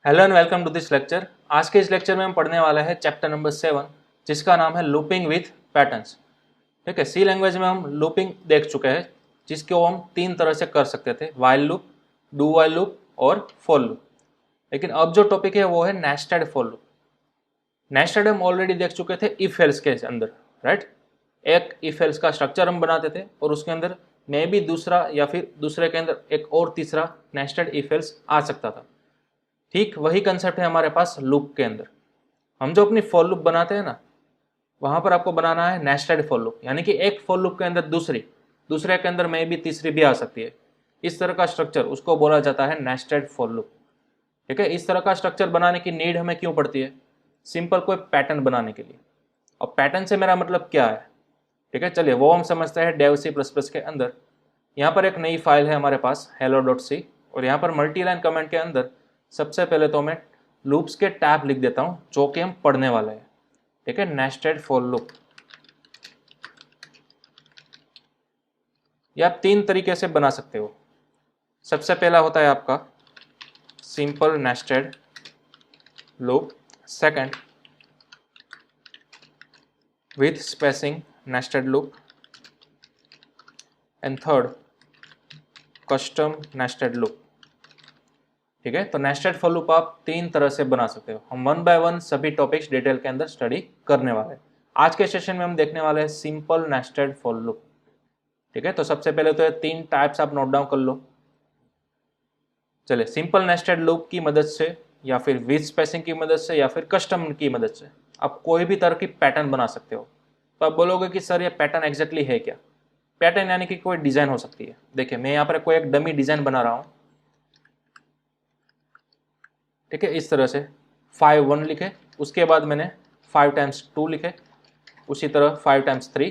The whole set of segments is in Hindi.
Hello and welcome to this lecture. आज के इस लेक्चर में हम पढ़ने वाले हैं चैप्टर नंबर 7 जिसका नाम है लूपिंग विथ पैटर्न्स। ठीक है, सी लैंग्वेज में हम लूपिंग देख चुके हैं जिसको हम तीन तरह से कर सकते थे, while loop, do while loop और फॉर लूप। लेकिन अब जो टॉपिक है वो है नेस्टेड फॉर लूप। नेस्टेड हम ऑलरेडी देख चुके थे इफ एल्स के अंदर, राइट। एक इफ एल्स का स्ट्रक्चर हम बनाते थे और उसके अंदर मे भी दूसरा या फिर दूसरे के अंदर एक और तीसरा नेस्टेड इफ एल्स आ सकता था। ठीक वही कंसेप्ट है हमारे पास लूप के अंदर। हम जो अपनी फॉर लूप बनाते हैं ना, वहां पर आपको बनाना है नेस्टेड फॉर लूप, यानी कि एक फॉर लूप के अंदर दूसरे के अंदर में भी तीसरी भी आ सकती है। इस तरह का स्ट्रक्चर उसको बोला जाता है नेस्टेड फॉर लूप। ठीक है, इस तरह का स्ट्रक्चर बनाने की नीड हमें क्यों पड़ती है? सिंपल कोई पैटर्न बनाने के लिए। अब पैटर्न से मेरा मतलब क्या है? ठीक है, चलिए वो हम समझते हैं डेव सी प्लस प्लस के अंदर। यहाँ पर एक नई फाइल है हमारे पास hello.c और यहाँ पर मल्टी लाइन कमेंट के अंदर सबसे पहले तो मैं लूप्स के टैब लिख देता हूँ जो कि हम पढ़ने वाले हैं। ठीक है, नेस्टेड फॉर लूप। ये आप तीन तरीके से बना सकते हो। सबसे पहला होता है आपका simple nested loop, second with spacing nested loop and third custom nested loop. ठीक है, तो नेस्टेड फॉर लूप आप तीन तरह से बना सकते हो। हम वन बाय वन सभी टॉपिक्स डिटेल के अंदर स्टडी करने वाले हैं। आज के सेशन में हम देखने वाले हैं सिंपल नेस्टेड फॉर लूप। ठीक है, तो सबसे पहले तो ये तीन टाइप्स आप नोट डाउन कर लो। चलिए, सिंपल नेस्टेड लूप की मदद से या फिर विथ स्पेसिंग की मदद से या फिर कस्टम की मदद से आप कोई भी तरह की पैटर्न बना सकते हो। तो आप बोलोगे कि सर ये पैटर्न एग्जैक्टली है क्या? पैटर्न यानी कि कोई डिजाइन हो सकती है। देखिए, मैं यहाँ पर कोई एक डमी डिजाइन बना रहा हूँ। ठीक है, इस तरह से 5 1 लिखे, उसके बाद मैंने 5 टाइम्स 2 लिखे, उसी तरह 5 टाइम्स 3,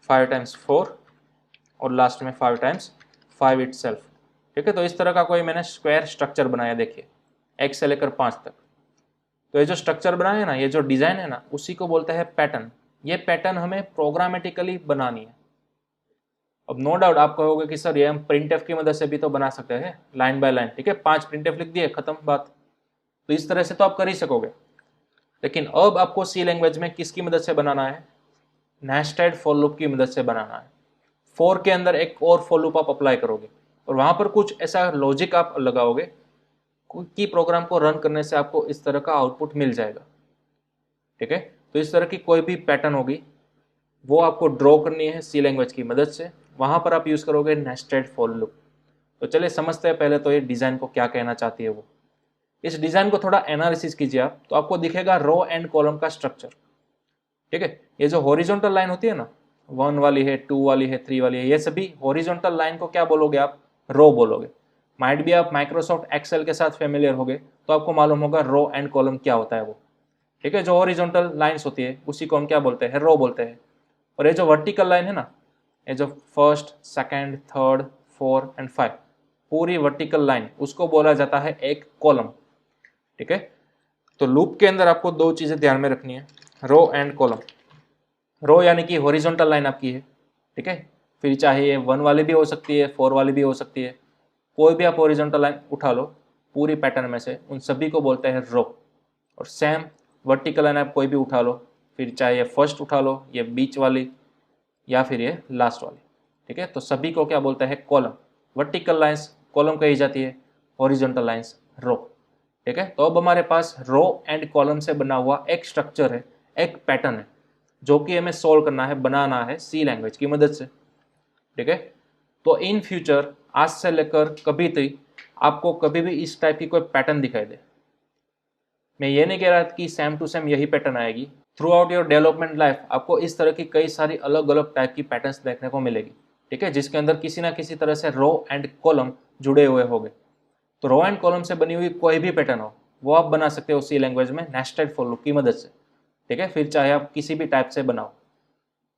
5 टाइम्स 4 और लास्ट में 5 टाइम्स 5 इटसेल्फ। ठीक है, तो इस तरह का कोई मैंने स्क्वायर स्ट्रक्चर बनाया। देखिए, 1 से लेकर 5 तक। तो ये जो स्ट्रक्चर बनाया है ना, ये जो डिजाइन है ना, उसी को बोलते हैं पैटर्न। ये पैटर्न हमें प्रोग्रामेटिकली बनानी है। अब नो डाउट आप कहोगे कि सर ये हम प्रिंटफ की मदद से भी तो बना सकते हैं, लाइन बाय लाइन। ठीक है, 5 प्रिंटफ लिख दिए, खत्म बात। तो इस तरह से तो आप कर ही सकोगे। लेकिन अब आपको सी लैंग्वेज में किसकी मदद से बनाना है? नेस्टेड फॉर लूप की मदद से बनाना है। फॉर के अंदर एक और फॉर लूप आप अप्लाई करोगे और वहां पर कुछ ऐसा लॉजिक आप लगाओगे कि प्रोग्राम को रन करने से आपको इस तरह का आउटपुट मिल जाएगा। ठीक है, तो इस तरह की कोई भी पैटर्न होगी वो आपको ड्रॉ करनी है सी लैंग्वेज की मदद से। वहां पर आप यूज करोगे नेस्टेड फॉर लूप। तो चलिए समझते हैं पहले तो ये डिजाइन को क्या कहना चाहती है वो। इस डिजाइन को थोड़ा एनालिसिस कीजिए आप, तो आपको दिखेगा रो एंड कॉलम का स्ट्रक्चर। ठीक है, ये जो हॉरिजॉन्टल लाइन होती है ना, 1 वाली है, 2 वाली है, 3 वाली है, ये सभी हॉरिजॉन्टल लाइन को क्या बोलोगे आप? रो बोलोगे। माइट भी आप माइक्रोसॉफ्ट एक्सेल के साथ फेमिलियर होगे तो आपको मालूम होगा रो एंड कॉलम क्या होता है वो। ठीक है, जो हॉरिजॉन्टल लाइन्स होती है उसी को हम क्या बोलते हैं? रो बोलते हैं। और ये जो वर्टिकल लाइन है ना, ये जो फर्स्ट, सेकंड, थर्ड, 4 एंड 5 पूरी वर्टिकल लाइन, उसको बोला जाता है एक कॉलम। ठीक है, तो लूप के अंदर आपको दो चीजें ध्यान में रखनी है, रो एंड कॉलम। रो यानी कि हॉरिजॉन्टल लाइन आपकी है। ठीक है, फिर चाहे ये 1 वाली भी हो सकती है, 4 वाली भी हो सकती है, कोई भी आप हॉरिजॉन्टल लाइन उठा लो पूरी पैटर्न में से, उन सभी को बोलते हैं रो। और सेम वर्टिकल लाइन आप कोई भी उठा लो, फिर चाहे ये फर्स्ट उठा लो, ये बीच वाली या फिर ये लास्ट वाली। ठीक है, तो सभी को क्या बोलते हैं? कॉलम। वर्टिकल लाइंस कॉलम कही जाती है, हॉरिजॉन्टल लाइंस रो। ठीक है, तो अब हमारे पास रो एंड कॉलम से बना हुआ एक स्ट्रक्चर है, एक पैटर्न है जो कि हमें सोल्व करना है, बनाना है सी लैंग्वेज की मदद से। ठीक है, तो इन फ्यूचर आज से लेकर कभी तक आपको कभी भी इस टाइप की कोई पैटर्न दिखाई दे, मैं ये नहीं कह रहा कि सेम टू सेम यही पैटर्न आएगी। Through out your development life आपको इस तरह की कई सारी अलग अलग टाइप की पैटर्न्स देखने को मिलेगी। ठीक है, जिसके अंदर किसी ना किसी तरह से रो एंड कॉलम जुड़े हुए होंगे। तो रो एंड कॉलम से बनी हुई कोई भी पैटर्न हो वो आप बना सकते हो सी लैंग्वेज में नेस्टेड फॉर लूप की मदद से। ठीक है, फिर चाहे आप किसी भी टाइप से बनाओ।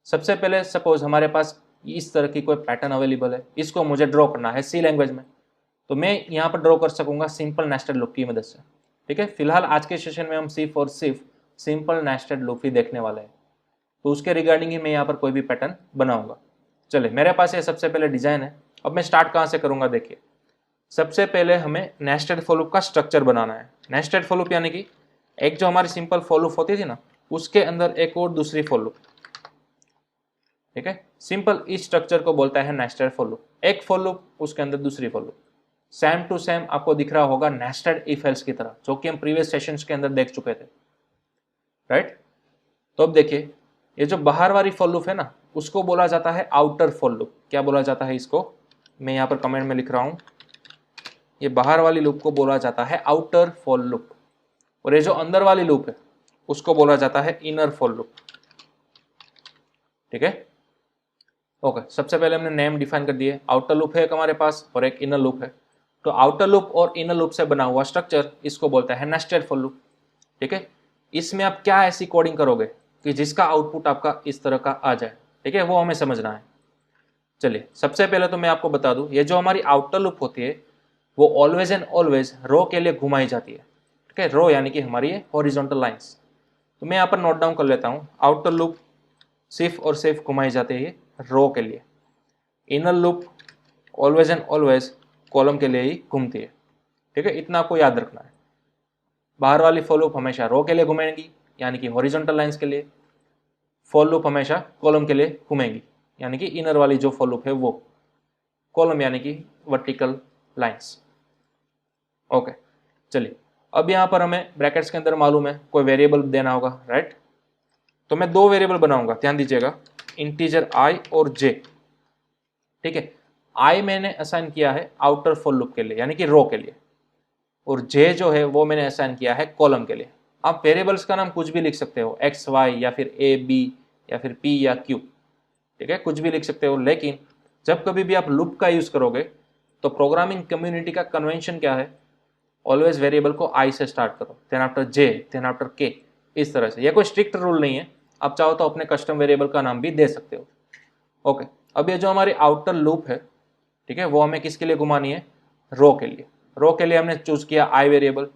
सबसे पहले सपोज हमारे पास इस तरह की कोई पैटर्न अवेलेबल है, इसको मुझे ड्रॉ करना है सी लैंग्वेज में, तो मैं यहाँ पर ड्रॉ कर सकूंगा सिंपल नेस्टेड लूप की मदद से। ठीक है, फिलहाल आज के सेशन में हम सिर्फ और सिर्फ सिंपल नेस्टेड लूप ही देखने वाले हैं, तो उसके रिगार्डिंग ही मैं यहाँ पर कोई भी पैटर्न बनाऊंगा। चलिए, मेरे पास ये सबसे पहले डिजाइन है। अब मैं स्टार्ट कहाँ से करूंगा? देखिए, सबसे पहले हमें नेस्टेड फॉर लूप का स्ट्रक्चर बनाना है। नेस्टेड फॉर लूप यानी कि एक जो हमारी सिंपल फॉर लूप होती थी ना, उसके अंदर एक और दूसरी फॉर लूप, ठीक है। सिंपल इस स्ट्रक्चर को बोलता है नेस्टेड फॉर लूप। एक फॉर लूप, उसके अंदर दूसरी for loop, same to same आपको दिख रहा होगा नेस्टेड इफ एल्स की तरह, जो कि हम प्रीवियस सेशंस के अंदर देख चुके थे, राइट। तो अब देखिए, ये जो बाहर वाली फॉर लूप है ना, उसको बोला जाता है आउटर फॉर लूप। क्या बोला जाता है इसको? मैं यहाँ पर कमेंट में लिख रहा हूँ, ये बाहर वाली लूप को बोला जाता है आउटर फॉर लूप, और ये जो अंदर वाली लूप है उसको बोला जाता है इनर फॉर लूप, ठीक है। ओके, सबसे पहले हमने नेम डिफाइन कर दिए। आउटर लूप है एक हमारे पास और एक इनर लूप है, तो आउटर लूप और इनर लूप से बना हुआ स्ट्रक्चर इसको बोलता है नेस्टेड फॉर लूप, ठीक है। इसमें आप क्या ऐसी कोडिंग करोगे कि जिसका आउटपुट आपका इस तरह का आ जाए, ठीक है, वो हमें समझना है। चलिए, सबसे पहले तो मैं आपको बता दूं, ये जो हमारी आउटर लूप होती है वो ऑलवेज एंड ऑलवेज रो के लिए घुमाई जाती है, ठीक है। रो यानी कि हमारी हॉरिजॉन्टल लाइंस। तो मैं यहाँ पर नोट डाउन कर लेता हूँ, आउटर लूप सिर्फ और सिर्फ घुमाई जाती है रो के लिए, inner loop always and always column के लिए ही घूमती है, ठीक है। इतना आपको याद रखना है। बाहर वाली फॉर लूप हमेशा रो के लिए घूमेंगी, यानी कि हॉरिजॉन्टल लाइंस के लिए। फॉर लूप हमेशा कॉलम के लिए घूमेंगी, यानी कि इनर वाली जो फॉर लूप है वो कॉलम यानी कि वर्टिकल लाइंस। ओके, चलिए, अब यहाँ पर हमें ब्रैकेट्स के अंदर मालूम है कोई वेरिएबल देना होगा, राइट। तो मैं दो वेरिएबल बनाऊंगा, ध्यान दीजिएगा, इंटीजर आई और जे, ठीक है। आई मैंने असाइन किया है आउटर फॉर लूप के लिए यानी कि रो के लिए, और जे जो है वो मैंने असाइन किया है कॉलम के लिए। आप वेरिएबल्स का नाम कुछ भी लिख सकते हो, एक्स वाई या फिर ए बी या फिर पी या क्यू, ठीक है, कुछ भी लिख सकते हो। लेकिन जब कभी भी आप लूप का यूज करोगे तो प्रोग्रामिंग कम्युनिटी का कन्वेंशन क्या है, ऑलवेज वेरिएबल को आई से स्टार्ट करो, देन आफ्टर जे, देन आफ्टर के, इस तरह से। यह कोई स्ट्रिक्ट रूल नहीं है, आप चाहो तो अपने कस्टम वेरिएबल का नाम भी दे सकते हो। ओके, अब ये जो हमारी आउटर लूप है, ठीक है, वो हमें किसके लिए घुमानी है? रो के लिए। रो के लिए हमने चूज किया आई वेरिएबल,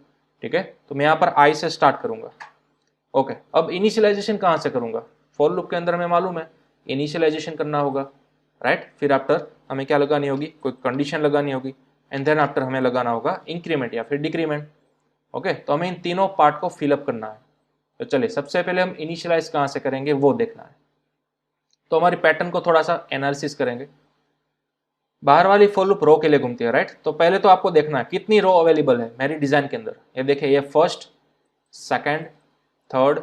ठीक है। तो मैं यहाँ पर आई से स्टार्ट करूंगा। ओके, अब इनिशियलाइजेशन कहाँ से करूंगा? फॉर लूप के अंदर हमें मालूम है इनिशियलाइजेशन करना होगा, राइट। फिर आफ्टर हमें क्या लगानी होगी? कोई कंडीशन लगानी होगी, एंड देन आफ्टर हमें लगाना होगा इंक्रीमेंट या फिर डिक्रीमेंट। ओके, तो हमें इन तीनों पार्ट को फिलअप करना है। तो चलिए, सबसे पहले हम इनिशियलाइज कहाँ से करेंगे वो देखना है। तो हमारी पैटर्न को थोड़ा सा एनालिसिस करेंगे। बाहर वाली फॉर लूप रो के लिए घूमती है, राइट। तो पहले तो आपको देखना है कितनी रो अवेलेबल है मेरी डिजाइन के अंदर। ये देखिए, ये first, second, third,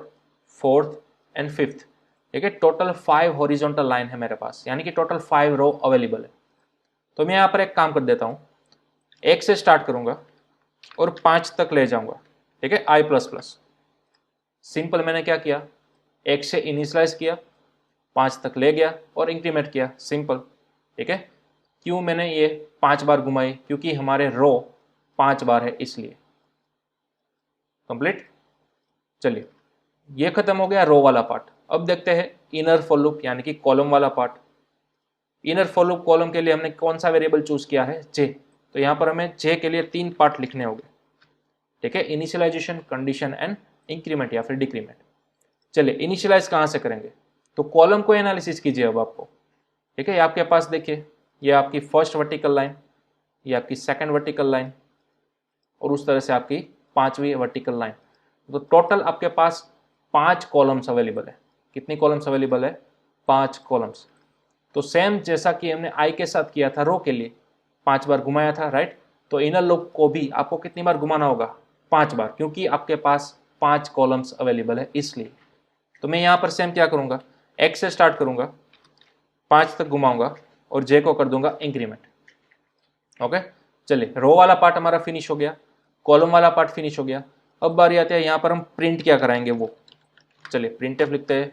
fourth and fifth, ठीक है। टोटल 5 हॉरिजॉन्टल लाइन है मेरे पास, यानी कि टोटल 5 रो अवेलेबल है। तो मैं यहाँ पर एक काम कर देता हूँ, 1 से स्टार्ट करूंगा और 5 तक ले जाऊंगा, ठीक है, आई प्लस प्लस। सिंपल, मैंने क्या किया, 1 से इनिशियलाइज किया, 5 तक ले गया और इंक्रीमेंट किया, सिंपल, ठीक है। क्यों मैंने ये 5 बार घुमाई? क्योंकि हमारे रो 5 बार है, इसलिए। कंप्लीट। चलिए, ये खत्म हो गया रो वाला पार्ट। अब देखते हैं इनर फॉर लूप यानी कि कॉलम वाला part. Inner for loop column के लिए हमने कौन सा वेरिएबल चूज किया है? जे। तो यहाँ पर हमें जे के लिए 3 पार्ट लिखने होंगे, ठीक है, इनिशियलाइजेशन, कंडीशन एंड इंक्रीमेंट या फिर डिक्रीमेंट। चलिए, इनिशियलाइज कहाँ से करेंगे? तो कॉलम को एनालिसिस कीजिए अब आपको, ठीक है। ये आपके पास देखिए, ये आपकी फर्स्ट वर्टिकल लाइन, ये आपकी सेकंड वर्टिकल लाइन, और उस तरह से आपकी 5वीं वर्टिकल लाइन। तो टोटल आपके पास 5 कॉलम्स अवेलेबल है। कितनी कॉलम्स अवेलेबल है? 5 कॉलम्स। तो सेम जैसा कि हमने आई के साथ किया था रो के लिए, 5 बार घुमाया था, राइट। तो इनर लूप को भी आपको कितनी बार घुमाना होगा? 5 बार, क्योंकि आपके पास 5 कॉलम्स अवेलेबल है, इसलिए। तो मैं यहाँ पर सेम क्या करूँगा, एक्स से स्टार्ट करूँगा, 5 तक घुमाऊंगा और जे को कर दूंगा इंक्रीमेंट। ओके, चलिए, रो वाला पार्ट हमारा फिनिश हो गया, कॉलम वाला पार्ट फिनिश हो गया। अब बारी आती है यहाँ पर हम प्रिंट क्या कराएंगे वो। चलिए, प्रिंटफ लिखते हैं।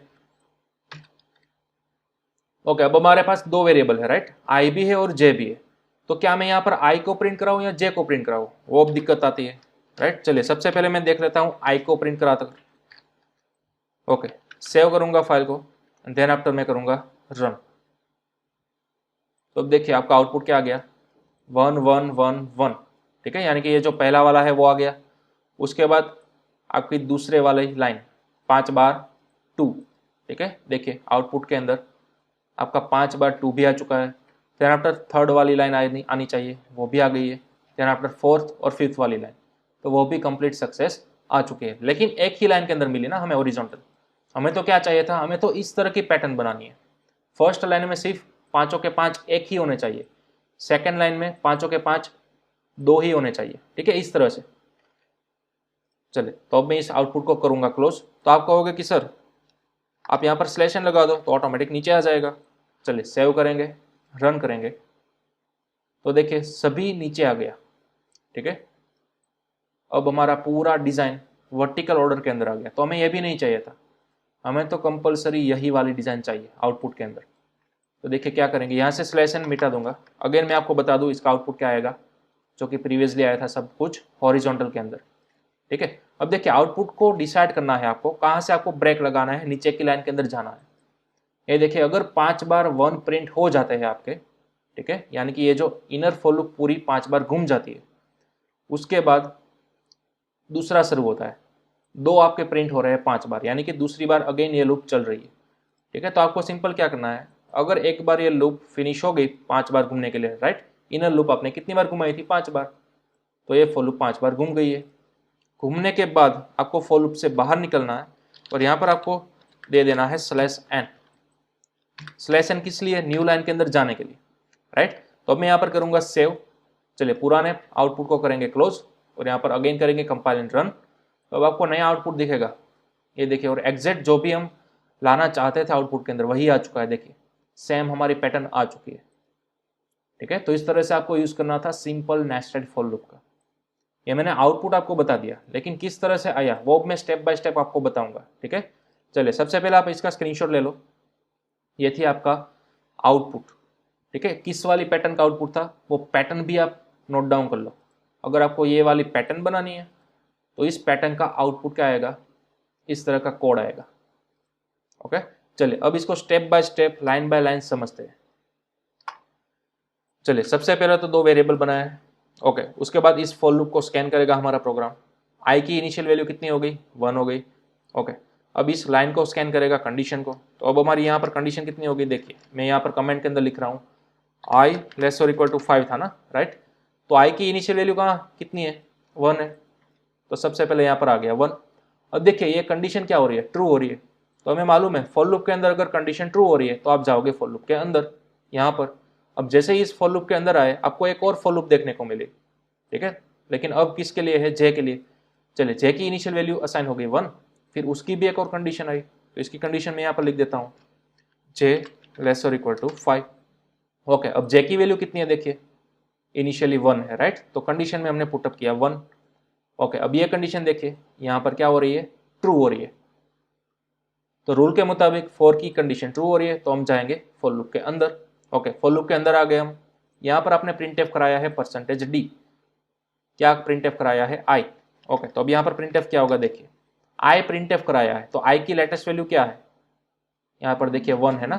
ओके, अब हमारे पास 2 वेरिएबल है, राइट, आई भी है और जे भी है। तो क्या मैं यहाँ पर आई को प्रिंट कराऊँ या जे को प्रिंट कराऊँ, वो अब दिक्कत आती है, राइट। चलिए, सबसे पहले मैं देख लेता हूँ आई को प्रिंट कराता। ओके, सेव करूंगा फाइल को, देन आफ्टर मैं करूंगा रन। तो अब देखिए आपका आउटपुट क्या आ गया, 1 1 1 1, ठीक है, यानी कि ये जो पहला वाला है वो आ गया। उसके बाद आपकी दूसरे वाली लाइन 5 बार 2, ठीक है। देखिए आउटपुट के अंदर आपका 5 बार 2 भी आ चुका है। देन आफ्टर थर्ड वाली लाइन आनी चाहिए, वो भी आ गई है। देन आफ्टर फोर्थ और फिफ्थ वाली लाइन, तो वो भी कंप्लीट सक्सेस आ चुकी है। लेकिन एक ही लाइन के अंदर मिली ना हमें हॉरिजॉन्टल, हमें तो क्या चाहिए था, हमें तो इस तरह की पैटर्न बनानी है। फर्स्ट लाइन में सिर्फ 5 के 5 एक ही होने चाहिए, सेकेंड लाइन में 5 के 5 2 ही होने चाहिए, ठीक है, इस तरह से। चलिए तो अब मैं इस आउटपुट को करूंगा क्लोज, तो आप कहोगे कि सर आप यहाँ पर स्लैश एन लगा दो तो ऑटोमेटिक नीचे आ जाएगा। चलिए सेव करेंगे, रन करेंगे, तो देखिए सभी नीचे आ गया, ठीक है। अब हमारा पूरा डिज़ाइन वर्टिकल ऑर्डर के अंदर आ गया। तो हमें यह भी नहीं चाहिए था, हमें तो कंपलसरी यही वाली डिज़ाइन चाहिए आउटपुट के अंदर। तो देखिए क्या करेंगे, यहाँ से स्लैश एन मिटा दूंगा। अगेन मैं आपको बता दूँ इसका आउटपुट क्या आएगा, जो कि प्रीवियसली आया था सब कुछ हॉरिजॉन्टल के अंदर, ठीक है। अब देखिए आउटपुट को डिसाइड करना है आपको, कहाँ से आपको ब्रेक लगाना है, नीचे की लाइन के अंदर जाना है। ये देखिए अगर 5 बार 1 प्रिंट हो जाते हैं आपके, ठीक है, यानी कि ये जो इनर फॉर लूप पूरी 5 बार घूम जाती है, उसके बाद दूसरा शुरू होता है, 2 आपके प्रिंट हो रहे हैं 5 बार, यानी कि दूसरी बार अगेन ये लूप चल रही है, ठीक है। तो आपको सिंपल क्या करना है, अगर एक बार ये लूप फिनिश हो गई 5 बार घूमने के लिए, राइट, इनर लूप आपने कितनी बार घुमाई थी, 5 बार, तो ये फॉर लूप 5 बार घूम गई है। घूमने के बाद आपको फॉर लूप से बाहर निकलना है और यहाँ पर आपको दे देना है स्लैश एन। स्लैश एन किस लिए, न्यू लाइन के अंदर जाने के लिए, राइट। तो अब मैं यहाँ पर करूँगा सेव। चलिए पुराने आउटपुट को करेंगे क्लोज और यहाँ पर अगेन करेंगे कंपाइल एंड रन। तो अब आपको नया आउटपुट दिखेगा, ये देखिए, और एग्जैक्ट जो भी हम लाना चाहते थे आउटपुट के अंदर वही आ चुका है। देखिए सेम हमारी पैटर्न आ चुकी है, ठीक है। तो इस तरह से आपको यूज़ करना था सिंपल नेस्टेड फॉर लूप का। ये मैंने आउटपुट आपको बता दिया, लेकिन किस तरह से आया वो मैं स्टेप बाय स्टेप आपको बताऊंगा, ठीक है। चलिए सबसे पहले आप इसका स्क्रीनशॉट ले लो, ये थी आपका आउटपुट, ठीक है। किस वाली पैटर्न का आउटपुट था वो पैटर्न भी आप नोट डाउन कर लो। अगर आपको ये वाली पैटर्न बनानी है तो इस पैटर्न का आउटपुट क्या आएगा, इस तरह का कोड आएगा, ओके। चलिए अब इसको step by step line by line समझते हैं। चलिए सबसे पहले तो 2 वेरिएबल बनाया है, ओके। उसके बाद इस फॉर लूप को स्कैन करेगा हमारा प्रोग्राम। आई की इनिशियल वैल्यू कितनी हो गई, 1 हो गई, ओके। अब इस लाइन को स्कैन करेगा कंडीशन को, तो अब हमारी यहाँ पर कंडीशन कितनी होगी, देखिए मैं यहाँ पर कमेंट के अंदर लिख रहा हूँ आई लेस और इक्वल टू 5 था ना, राइट। तो आई की इनिशियल वैल्यू कहाँ कितनी है, 1 है, तो सबसे पहले यहाँ पर आ गया 1। अब देखिए ये कंडीशन क्या हो रही है, ट्रू हो रही है। तो हमें मालूम है फॉर लूप के अंदर अगर कंडीशन ट्रू हो रही है तो आप जाओगे फॉर लूप के अंदर यहाँ पर। अब जैसे ही इस फॉर लूप के अंदर आए आपको एक और फॉर लूप देखने को मिले, ठीक है। लेकिन अब किसके लिए है, जे के लिए। चलिए जे की इनिशियल वैल्यू असाइन हो गई 1, फिर उसकी भी एक और कंडीशन आई, तो इसकी कंडीशन मैं यहाँ पर लिख देता हूँ जे लेस और इक्वल टू 5, ओके। अब जे की वैल्यू कितनी है, देखिए इनिशियली 1 है, राइट। तो कंडीशन में हमने पुटअप किया 1, ओके। अब ये कंडीशन देखिए यहाँ पर क्या हो रही है, ट्रू हो रही है। तो रूल के मुताबिक फॉर की कंडीशन ट्रू हो रही है तो हम जाएंगे फॉर लूप के अंदर, ओके। फॉर लूप के अंदर आ गए हम। यहाँ पर आपने प्रिंट कराया है %d, क्या प्रिंट कराया है आई, ओके। तो अब यहाँ पर प्रिंट क्या होगा, देखिए आई प्रिंट कराया है तो आई की लेटेस्ट वैल्यू क्या है, यहाँ पर देखिए 1 है ना,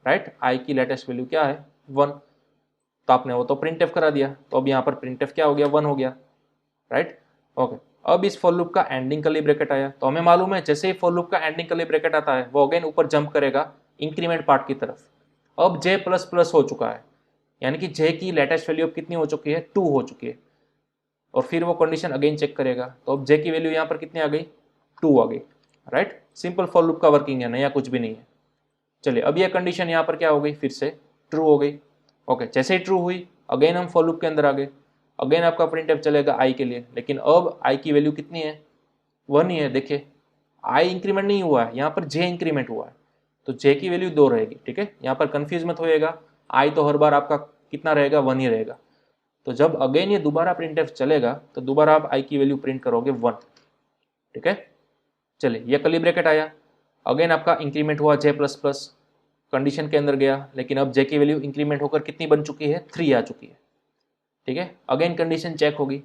राइट। आई की लेटेस्ट वैल्यू क्या है, 1, तो आपने वो तो प्रिंट कर दिया, तो अब यहाँ पर प्रिंट क्या हो गया, 1 हो गया, राइट, ओके। अब इस फॉर लूप का एंडिंग कर्ली ब्रैकेट आया, तो हमें मालूम है जैसे ही फॉर लूप का एंडिंग कर्ली ब्रैकेट आता है वो अगेन ऊपर जंप करेगा इंक्रीमेंट पार्ट की तरफ। अब जे प्लस प्लस हो चुका है, यानी कि जे की लेटेस्ट वैल्यू अब कितनी हो चुकी है, 2 हो चुकी है, और फिर वो कंडीशन अगेन चेक करेगा। तो अब जे की वैल्यू यहाँ पर कितनी आ गई, 2 आ गई, राइट। सिंपल फॉर लूप का वर्किंग है, नया कुछ भी नहीं है। चलिए अब ये कंडीशन यहाँ पर क्या हो गई, फिर से ट्रू हो गई, ओके। जैसे ही ट्रू हुई अगेन हम फॉर लूप के अंदर आ गए, अगेन आपका प्रिंटफ चलेगा आई के लिए, लेकिन अब आई की वैल्यू कितनी है, 1 ही है। देखिए आई इंक्रीमेंट नहीं हुआ है, यहाँ पर जे इंक्रीमेंट हुआ है, तो जे की वैल्यू 2 रहेगी, ठीक है। यहाँ पर कंफ्यूज मत होइएगा, आई तो हर बार आपका कितना रहेगा, 1 ही रहेगा। तो जब अगेन ये दोबारा प्रिंटफ चलेगा तो दोबारा आप आई की वैल्यू प्रिंट करोगे 1, ठीक है। चलिए ये कर्ली ब्रैकेट आया, अगेन आपका इंक्रीमेंट हुआ जे प्लस प्लस, कंडीशन के अंदर गया, लेकिन अब जे की वैल्यू इंक्रीमेंट होकर कितनी बन चुकी है, 3 आ चुकी है, ठीक है। अगेन कंडीशन चेक होगी,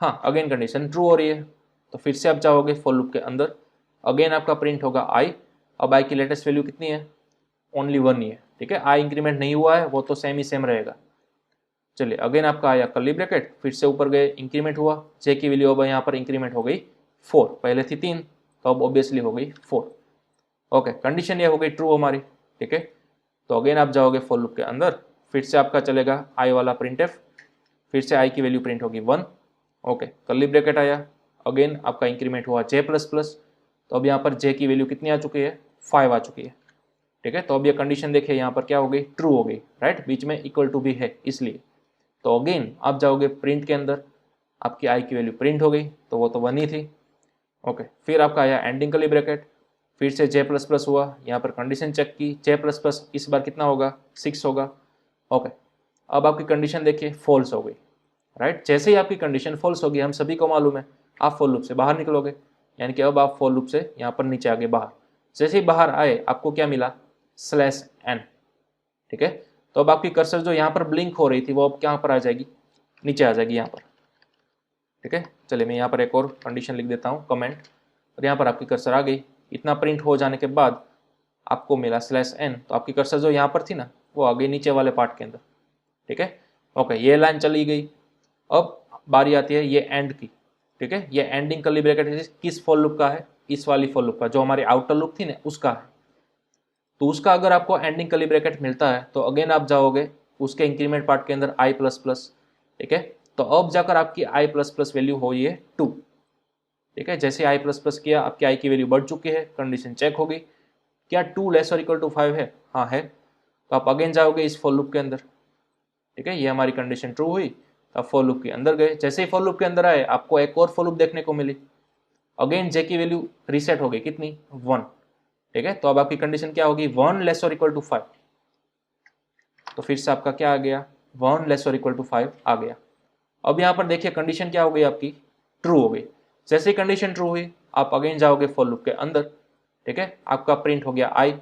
हाँ अगेन कंडीशन ट्रू हो रही है, तो फिर से आप जाओगे फॉर लूप के अंदर, अगेन आपका प्रिंट होगा आई। अब आई की लेटेस्ट वैल्यू कितनी है, ओनली 1 ही है, ठीक है। आई इंक्रीमेंट नहीं हुआ है, वो तो सेम ही सेम रहेगा। चलिए अगेन आपका आया कर्ली ब्रैकेट, फिर से ऊपर गए, इंक्रीमेंट हुआ, जे की वैल्यू अब यहाँ पर इंक्रीमेंट हो गई 4, पहले थी 3, तो अब ऑब्वियसली हो गई 4, ओके। कंडीशन ये हो गई ट्रू हमारी, ठीक है। तो अगेन आप जाओगे फॉर लूप के अंदर, फिर से आपका चलेगा आई वाला प्रिंटफ, फिर से आई की वैल्यू प्रिंट होगी 1, ओके, कर्ली ब्रैकेट आया, अगेन आपका इंक्रीमेंट हुआ जे प्लस प्लस, तो अब यहाँ पर जे की वैल्यू कितनी आ चुकी है, 5 आ चुकी है, ठीक है। तो अब ये कंडीशन देखिए यहाँ पर क्या हो गई, ट्रू हो गई, राइट, बीच में इक्वल टू भी है इसलिए। तो अगेन आप जाओगे प्रिंट के अंदर, आपकी आई की वैल्यू प्रिंट हो गई, तो वो तो 1 ही थी, ओके। फिर आपका आया एंडिंग कर्ली ब्रैकेट, फिर से जे प्लस प्लस हुआ, यहाँ पर कंडीशन चेक की, जे प्लस प्लस इस बार कितना होगा, 6 होगा, ओके। अब आपकी कंडीशन देखिए फॉल्स हो गई, राइट। जैसे ही आपकी कंडीशन फॉल्स होगी, हम सभी को मालूम है, आप फॉर लूप से बाहर निकलोगे, यानी कि अब आप फॉर लूप से यहाँ पर नीचे आ गए बाहर। जैसे ही बाहर आए आपको क्या मिला, /n, ठीक है। तो अब आपकी कर्सर जो यहाँ पर ब्लिंक हो रही थी वो अब कहाँ पर आ जाएगी, नीचे आ जाएगी यहाँ पर, ठीक है। चलिए मैं यहाँ पर एक और कंडीशन लिख देता हूँ, कमेंट, और यहाँ पर आपकी कर्सर आ गई। इतना प्रिंट हो जाने के बाद आपको मिला /n, तो आपकी कर्सर जो यहाँ पर थी ना वो आ गई नीचे वाले पार्ट के अंदर, ठीक है, ओके। ये लाइन चली गई। अब बारी आती है ये एंड की, ठीक है। ये एंडिंग कर्ली ब्रैकेट किस फॉर लूप का है, इस वाली फॉर लूप का, जो हमारी आउटर लूप थी ना उसका है। तो उसका अगर आपको एंडिंग कर्ली ब्रैकेट मिलता है तो अगेन आप जाओगे उसके इंक्रीमेंट पार्ट के अंदर आई प्लस प्लस, ठीक है। तो अब जाकर आपकी आई प्लस प्लस वैल्यू हो ये 2, ठीक है। जैसे आई प्लस प्लस किया आपकी आई की वैल्यू बढ़ चुकी है, कंडीशन चेक होगी, क्या 2 लेस और इक्वल टू 5 है, हाँ है। तो आप अगेन जाओगे इस फॉर लूप के अंदर, ठीक है। ये हमारी कंडीशन ट्रू हुई, तो आप फॉर लूप के अंदर गए। जैसे ही फॉर लूप के अंदर आए आपको एक और फॉर लूप देखने को मिली, अगेन जे की वैल्यू रीसेट हो गई, कितनी, 1, ठीक है। तो अब आपकी कंडीशन क्या होगी, 1 लेस और इक्वल टू 5, तो फिर से आपका क्या आ गया, 1 लेस और इक्वल टू 5 आ गया। अब यहाँ पर देखिए कंडीशन क्या हो गई आपकी, ट्रू हो गई। जैसे ही कंडीशन ट्रू हुई आप अगेन जाओगे फॉर लूप के अंदर, ठीक है। आपका प्रिंट हो गया आई,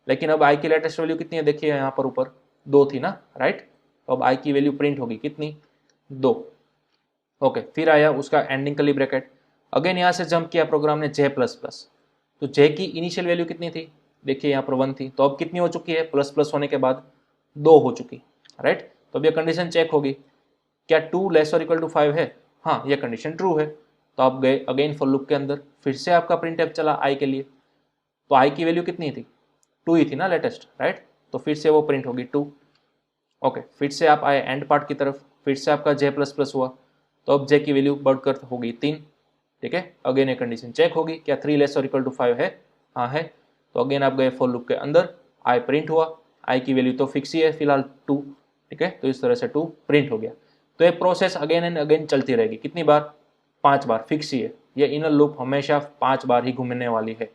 लेकिन अब आई की लेटेस्ट वैल्यू कितनी है, देखिए यहाँ पर ऊपर 2 थी ना, राइट। तो अब आई की वैल्यू प्रिंट होगी कितनी, 2, ओके। फिर आया उसका एंडिंग कर्ली ब्रैकेट, अगेन यहाँ से जंप किया प्रोग्राम ने जे प्लस प्लस, तो जे की इनिशियल वैल्यू कितनी थी, देखिए यहाँ पर 1 थी, तो अब कितनी हो चुकी है, प्लस प्लस होने के बाद 2 हो चुकी, राइट। तो अब ये कंडीशन चेक होगी, क्या 2 लेस और इक्वल टू 5 है, हाँ ये कंडीशन ट्रू है। तो आप गए अगेन फॉर लूप के अंदर, फिर से आपका प्रिंटफ चला आई के लिए, तो आई की वैल्यू कितनी थी, 2 ही थी ना लेटेस्ट, राइट। तो फिर से वो प्रिंट होगी 2, ओके। फिर से आप आए एंड पार्ट की तरफ, फिर से आपका जे प्लस प्लस हुआ, तो अब जे की वैल्यू बढ़कर होगी 3, ठीक है। अगेन ये कंडीशन चेक होगी, क्या 3 लेस और इक्वल टू 5 है, हाँ है। तो अगेन आप गए फॉर लूप के अंदर, आई प्रिंट हुआ, आई की वैल्यू तो फिक्स ही है फिलहाल 2, ठीक है। तो इस तरह से 2 प्रिंट हो गया। तो ये प्रोसेस अगेन एंड अगेन चलती रहेगी, कितनी बार, 5 बार, फिक्स ही है। ये इनर लूप हमेशा 5 बार ही घूमने वाली है,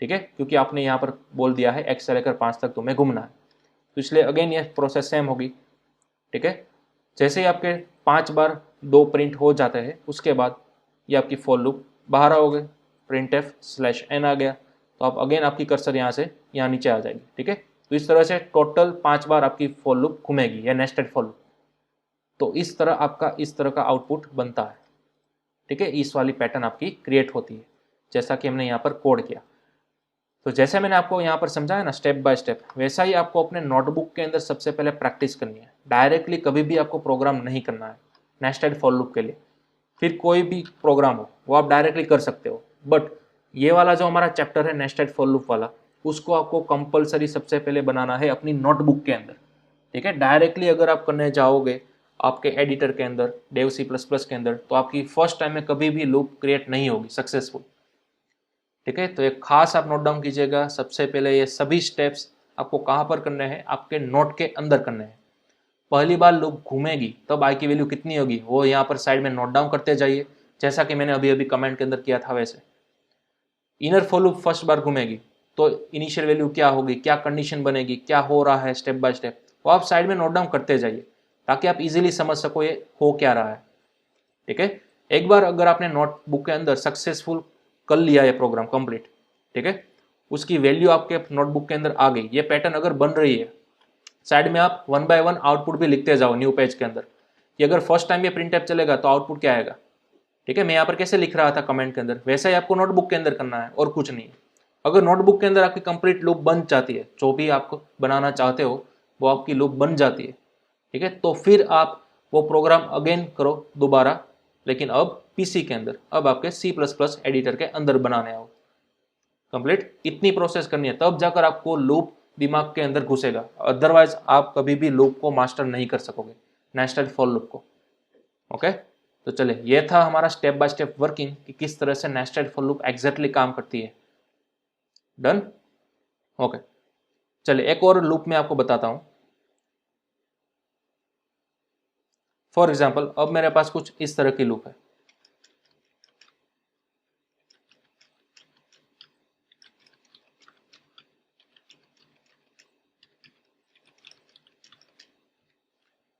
ठीक है, क्योंकि आपने यहाँ पर बोल दिया है x से लेकर 5 तक तुम्हें घूमना है, तो इसलिए अगेन ये प्रोसेस सेम होगी, ठीक है। जैसे ही आपके 5 बार 2 प्रिंट हो जाते हैं उसके बाद ये आपकी फॉर लूप बाहर आओगे, printf/n आ गया, तो आप अगेन आपकी कर्सर यहाँ से यहाँ नीचे आ जाएगी, ठीक है। तो इस तरह से टोटल 5 बार आपकी फॉर लूप घूमेगी, या नेस्टेड फॉर लूप। तो इस तरह आपका इस तरह का आउटपुट बनता है, ठीक है। इस वाली पैटर्न आपकी क्रिएट होती है, जैसा कि हमने यहाँ पर कोड किया। तो जैसे मैंने आपको यहाँ पर समझाया ना स्टेप बाय स्टेप, वैसा ही आपको अपने नोटबुक के अंदर सबसे पहले प्रैक्टिस करनी है। डायरेक्टली कभी भी आपको प्रोग्राम नहीं करना है नेस्टेड फॉर लूप के लिए। फिर कोई भी प्रोग्राम हो वो आप डायरेक्टली कर सकते हो, बट ये वाला जो हमारा चैप्टर है नेस्टेड फॉर लूप वाला, उसको आपको कंपलसरी सबसे पहले बनाना है अपनी नोटबुक के अंदर, ठीक है। डायरेक्टली अगर आप करने जाओगे आपके एडिटर के अंदर, डेव C++ के अंदर, तो आपकी फर्स्ट टाइम में कभी भी लूप क्रिएट नहीं होगी सक्सेसफुल, ठीक है। तो एक खास आप नोट डाउन कीजिएगा, सबसे पहले ये सभी स्टेप्स आपको कहाँ पर करने हैं, आपके नोट के अंदर करने हैं। पहली बार लूप घूमेगी तब आई की वैल्यू कितनी होगी वो यहाँ पर साइड में नोट डाउन करते जाइए, जैसा कि मैंने अभी अभी कमेंट के अंदर किया था वैसे। इनर फॉर लूप फर्स्ट बार घूमेगी तो इनिशियल वैल्यू क्या होगी, क्या कंडीशन बनेगी, क्या हो रहा है स्टेप बाय स्टेप, वो आप साइड में नोट डाउन करते जाइए ताकि आप इजीली समझ सको ये हो क्या रहा है, ठीक है। एक बार अगर आपने नोटबुक के अंदर सक्सेसफुल कर लिया ये प्रोग्राम कंप्लीट, ठीक है, उसकी वैल्यू आपके नोटबुक के अंदर आ गई, ये पैटर्न अगर बन रही है, साइड में आप 1 बाय 1 आउटपुट भी लिखते जाओ न्यू पेज के अंदर कि अगर फर्स्ट टाइम ये प्रिंटफ चलेगा तो आउटपुट क्या आएगा, ठीक है। मैं यहाँ पर कैसे लिख रहा था कमेंट के अंदर, वैसा ही आपको नोटबुक के अंदर करना है और कुछ नहीं। अगर नोटबुक के अंदर आपकी कंप्लीट लूप बन जाती है, जो भी आपको बनाना चाहते हो वो आपकी लूप बन जाती है, ठीक है, तो फिर आप वो प्रोग्राम अगेन करो दोबारा, लेकिन अब पीसी के अंदर, अब आपके C++ एडिटर के अंदर बनाने आओ। कंप्लीट इतनी प्रोसेस करनी है, तब जाकर आपको लूप दिमाग के अंदर घुसेगा, अदरवाइज आप कभी भी लूप को मास्टर नहीं कर सकोगे नेस्टेड फॉर लूप को, ओके, तो चलिए ये था हमारा स्टेप बाय स्टेप वर्किंग कि किस तरह से नेस्टेड फॉर लूप एग्जैक्टली काम करती है। डन। ओके, चलिए एक और लूप में आपको बताता हूं। फॉर एग्जाम्पल अब मेरे पास कुछ इस तरह की लूप है।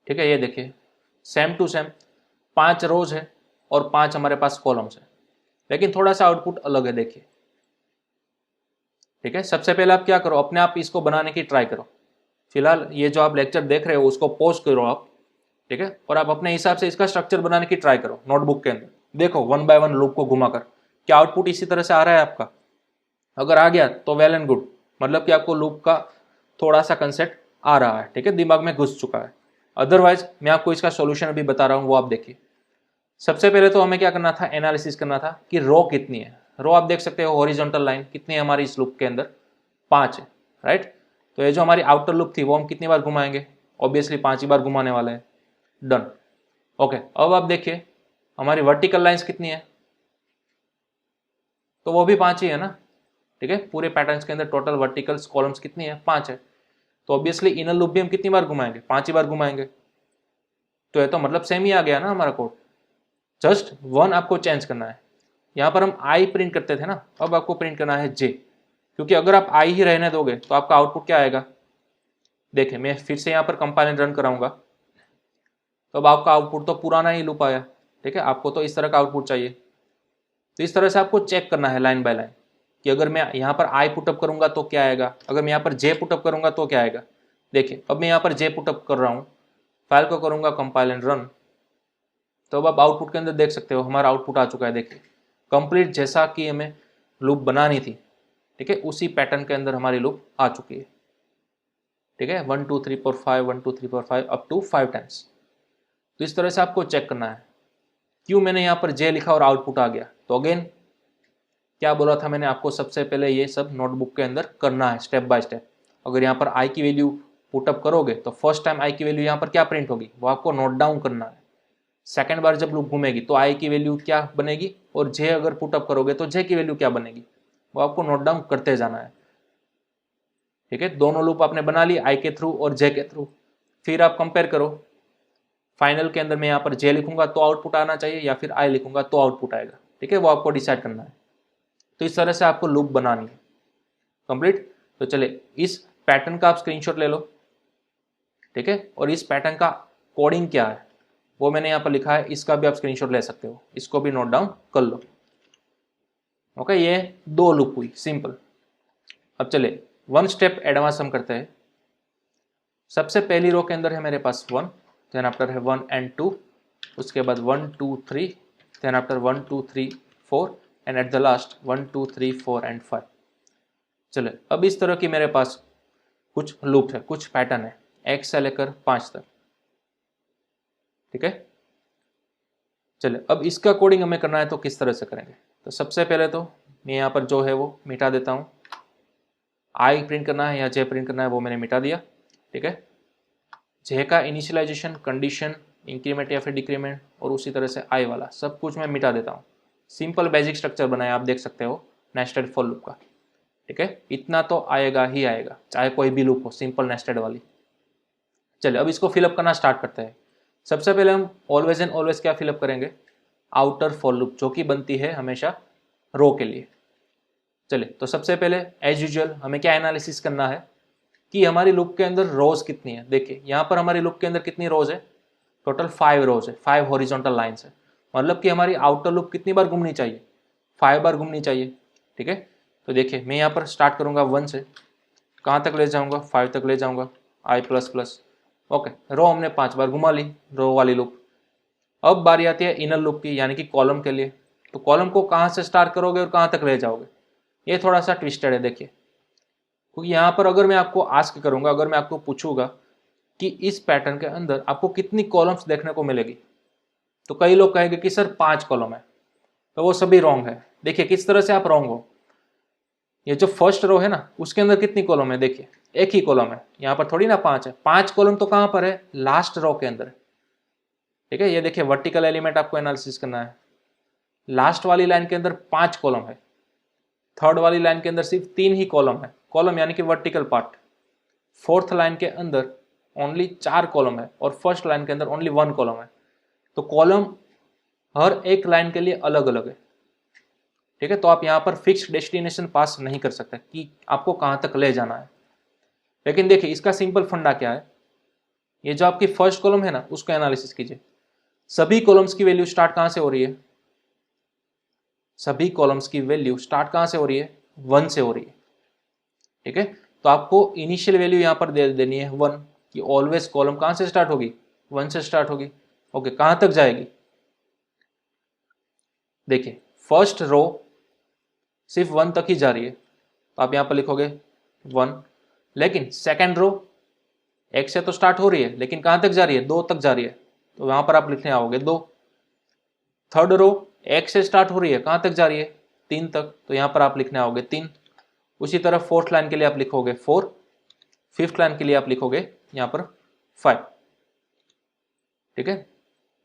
ठीक है, ये देखिए सेम टू सेम 5 रोज है और 5 हमारे पास कॉलम्स है, लेकिन थोड़ा सा आउटपुट अलग है। देखिए, ठीक है, सबसे पहले आप क्या करो, अपने आप इसको बनाने की ट्राई करो। फिलहाल ये जो आप लेक्चर देख रहे हो उसको पॉज करो आप, ठीक है, और आप अपने हिसाब से इसका स्ट्रक्चर बनाने की ट्राई करो नोटबुक के अंदर। देखो 1 बाय 1 लूप को घुमाकर क्या आउटपुट इसी तरह से आ रहा है आपका। अगर आ गया तो वेल एंड गुड, मतलब कि आपको लूप का थोड़ा सा कंसेप्ट आ रहा है, ठीक है, दिमाग में घुस चुका है। अदरवाइज मैं आपको इसका सॉल्यूशन अभी बता रहा हूँ, वो आप देखिए। सबसे पहले तो हमें क्या करना था, एनालिसिस करना था कि रो कितनी है। रो आप देख सकते हो हॉरिजॉन्टल लाइन कितनी है हमारी इस लूप के अंदर, 5 है, राइट। तो ये जो हमारी आउटर लूप थी वो हम कितनी बार घुमाएंगे, ऑब्वियसली 5 ही बार घुमाने वाले हैं। डन। ओके, अब आप देखिए हमारी वर्टिकल लाइंस कितनी है, तो वो भी 5 ही है ना, ठीक है। पूरे पैटर्न्स के अंदर टोटल वर्टिकल्स कॉलम्स कितनी है, 5 है। तो ऑब्वियसली इनर लूप भी हम कितनी बार घुमाएंगे, 5 ही बार घुमाएंगे। तो ये तो मतलब सेम ही आ गया ना हमारा कोड, जस्ट 1 आपको चेंज करना है। यहाँ पर हम आई प्रिंट करते थे ना, अब आपको प्रिंट करना है जे, क्योंकि अगर आप आई ही रहने दोगे तो आपका आउटपुट क्या आएगा। देखिए मैं फिर से यहाँ पर कंपाइल रन कराऊंगा, तो अब आपका आउटपुट तो पुराना ही लूप आया, ठीक है। आपको तो इस तरह का आउटपुट चाहिए, तो इस तरह से आपको चेक करना है लाइन बाय लाइन कि अगर मैं यहाँ पर आई पुटअप करूंगा तो क्या आएगा, अगर मैं यहाँ पर जे पुटअप करूंगा तो क्या आएगा। देखिए अब मैं यहाँ पर जे पुटअप कर रहा हूँ, फाइल को करूंगा कंपाइल एंड रन, तो अब आप आउटपुट के अंदर देख सकते हो हमारा आउटपुट आ चुका है। देखिए कंप्लीट जैसा कि हमें लूप बनानी थी, ठीक है, उसी पैटर्न के अंदर हमारी लूप आ चुकी है, ठीक है। 1 2 3 4 5 1 2 3 4 5 अप टू 5 टाइम्स। तो इस तरह से आपको चेक करना है क्यों मैंने यहाँ पर जे लिखा और आउटपुट आ गया। तो अगेन क्या बोला था मैंने आपको, सबसे पहले ये सब नोटबुक के अंदर करना है स्टेप बाय स्टेप। अगर यहाँ पर आई की वैल्यू पुटअप करोगे तो फर्स्ट टाइम आई की वैल्यू यहाँ पर क्या प्रिंट होगी वो आपको नोट डाउन करना है। सेकेंड बार जब लूप घूमेगी तो आई की वैल्यू क्या बनेगी, और जे अगर पुटअप करोगे तो जे की वैल्यू क्या बनेगी, वो आपको नोट डाउन करते जाना है, ठीक है। दोनों लूप आपने बना ली आई के थ्रू और जे के थ्रू, फिर आप कंपेयर करो। फाइनल के अंदर मैं यहाँ पर जे लिखूंगा तो आउटपुट आना चाहिए या फिर आई लिखूंगा तो आउटपुट आएगा, ठीक है, वो आपको डिसाइड करना है। तो इस तरह से आपको लूप बनानी है कंप्लीट। तो चले इस पैटर्न का आप स्क्रीनशॉट ले लो, ठीक है, और इस पैटर्न का कोडिंग क्या है वो मैंने यहाँ पर लिखा है, इसका भी आप स्क्रीनशॉट ले सकते हो, इसको भी नोट डाउन कर लो। ओके, ये 2 लूप हुई सिंपल। अब चले 1 स्टेप एडवांस हम करते हैं। सबसे पहली रो के अंदर है मेरे पास 1, देन आफ्टर है 1 and 2, उसके बाद 1 2 3, then after 1 2 3 4 and at the last 1 2 3 4 and 5। चले अब इस तरह की मेरे पास कुछ लूप है, कुछ पैटर्न है 1 से लेकर 5 तक, ठीक है। चले अब इसका कोडिंग हमें करना है तो किस तरह से करेंगे। तो सबसे पहले तो मैं यहाँ पर जो है वो मिटा देता हूँ, आई प्रिंट करना है या जे प्रिंट करना है वो मैंने मिटा दिया, ठीक है। जे का इनिशियलाइजेशन, कंडीशन, इंक्रीमेंट या फिर डिक्रीमेंट, और उसी तरह से आई वाला सब कुछ मैं मिटा देता हूँ। सिंपल बेसिक स्ट्रक्चर बनाया आप देख सकते हो नेस्टेड फॉर लूप का, ठीक है। इतना तो आएगा ही आएगा चाहे कोई भी लूप हो, सिंपल नेस्टेड वाली। चलिए अब इसको फिलअप करना स्टार्ट करते हैं। सबसे पहले हम ऑलवेज एंड ऑलवेज क्या फिलअप करेंगे, आउटर फॉर लूप जो कि बनती है हमेशा रो के लिए। चलिए तो सबसे पहले एज यूजुअल हमें क्या एनालिसिस करना है कि हमारी लूप के अंदर रोज कितनी है। देखिए यहाँ पर हमारी लूप के अंदर कितनी रोज है, टोटल 5 रोज है, 5 हॉरिजॉन्टल लाइंस है, मतलब कि हमारी आउटर लूप कितनी बार घूमनी चाहिए, 5 बार घूमनी चाहिए, ठीक है। तो देखिए मैं यहाँ पर स्टार्ट करूँगा 1 से, कहाँ तक ले जाऊँगा, 5 तक ले जाऊँगा, आई प्लस प्लस, ओके। रो हमने 5 बार घुमा ली, रो वाली लूप। अब बारी आती है इनर लूप की यानी कि कॉलम के लिए। तो कॉलम को कहाँ से स्टार्ट करोगे और कहाँ तक ले जाओगे, ये थोड़ा सा ट्विस्टेड है। देखिए क्योंकि यहाँ पर अगर मैं आपको आस्क करूँगा, अगर मैं आपको पूछूंगा कि इस पैटर्न के अंदर आपको कितनी कॉलम्स देखने को मिलेगी, तो कई लोग कहेंगे कि सर 5 कॉलम है, तो वो सभी रॉन्ग है। देखिए किस तरह से आप रॉन्ग हो, ये जो फर्स्ट रो है ना उसके अंदर कितनी कॉलम है, देखिए एक ही कॉलम है, यहाँ पर थोड़ी ना 5 है। 5 कॉलम तो कहाँ पर है, लास्ट रो के अंदर है, ठीक है, ये देखिए वर्टिकल एलिमेंट आपको एनालिसिस करना है। लास्ट वाली लाइन के अंदर 5 कॉलम है, थर्ड वाली लाइन के अंदर सिर्फ 3 ही कॉलम है, कॉलम यानी कि वर्टिकल पार्ट। फोर्थ लाइन के अंदर ओनली 4 कॉलम है और फर्स्ट लाइन के अंदर ओनली 1 कॉलम है। तो कॉलम हर एक लाइन के लिए अलग अलग है। ठीक है, तो आप यहाँ पर फिक्स्ड डेस्टिनेशन पास नहीं कर सकते कि आपको कहाँ तक ले जाना है। लेकिन देखिए इसका सिंपल फंडा क्या है, ये जो आपकी फर्स्ट कॉलम है ना उसका एनालिसिस कीजिए। सभी कॉलम्स की वैल्यू स्टार्ट कहाँ से हो रही है, सभी कॉलम्स की वैल्यू स्टार्ट कहाँ से हो रही है, 1 से हो रही है। ठीक है, तो आपको इनिशियल वैल्यू यहाँ पर दे देनी है 1, कि ऑलवेज कॉलम कहाँ से स्टार्ट होगी, 1 से स्टार्ट होगी। ओके, कहाँ तक जाएगी, देखिए फर्स्ट रो सिर्फ 1 तक ही जा रही है, तो आप यहाँ पर लिखोगे 1। लेकिन सेकेंड रो 1 से तो स्टार्ट हो रही है लेकिन कहाँ तक जा रही है, 2 तक जा रही है, तो यहाँ पर आप लिखने आओगे 2। थर्ड रो 1 से स्टार्ट हो रही है, कहाँ तक जा रही है, 3 तक, तो यहाँ पर आप लिखने आओगे 3। उसी तरह फोर्थ लाइन के लिए आप लिखोगे 4, फिफ्थ लाइन के लिए आप लिखोगे यहाँ पर 5। ठीक है,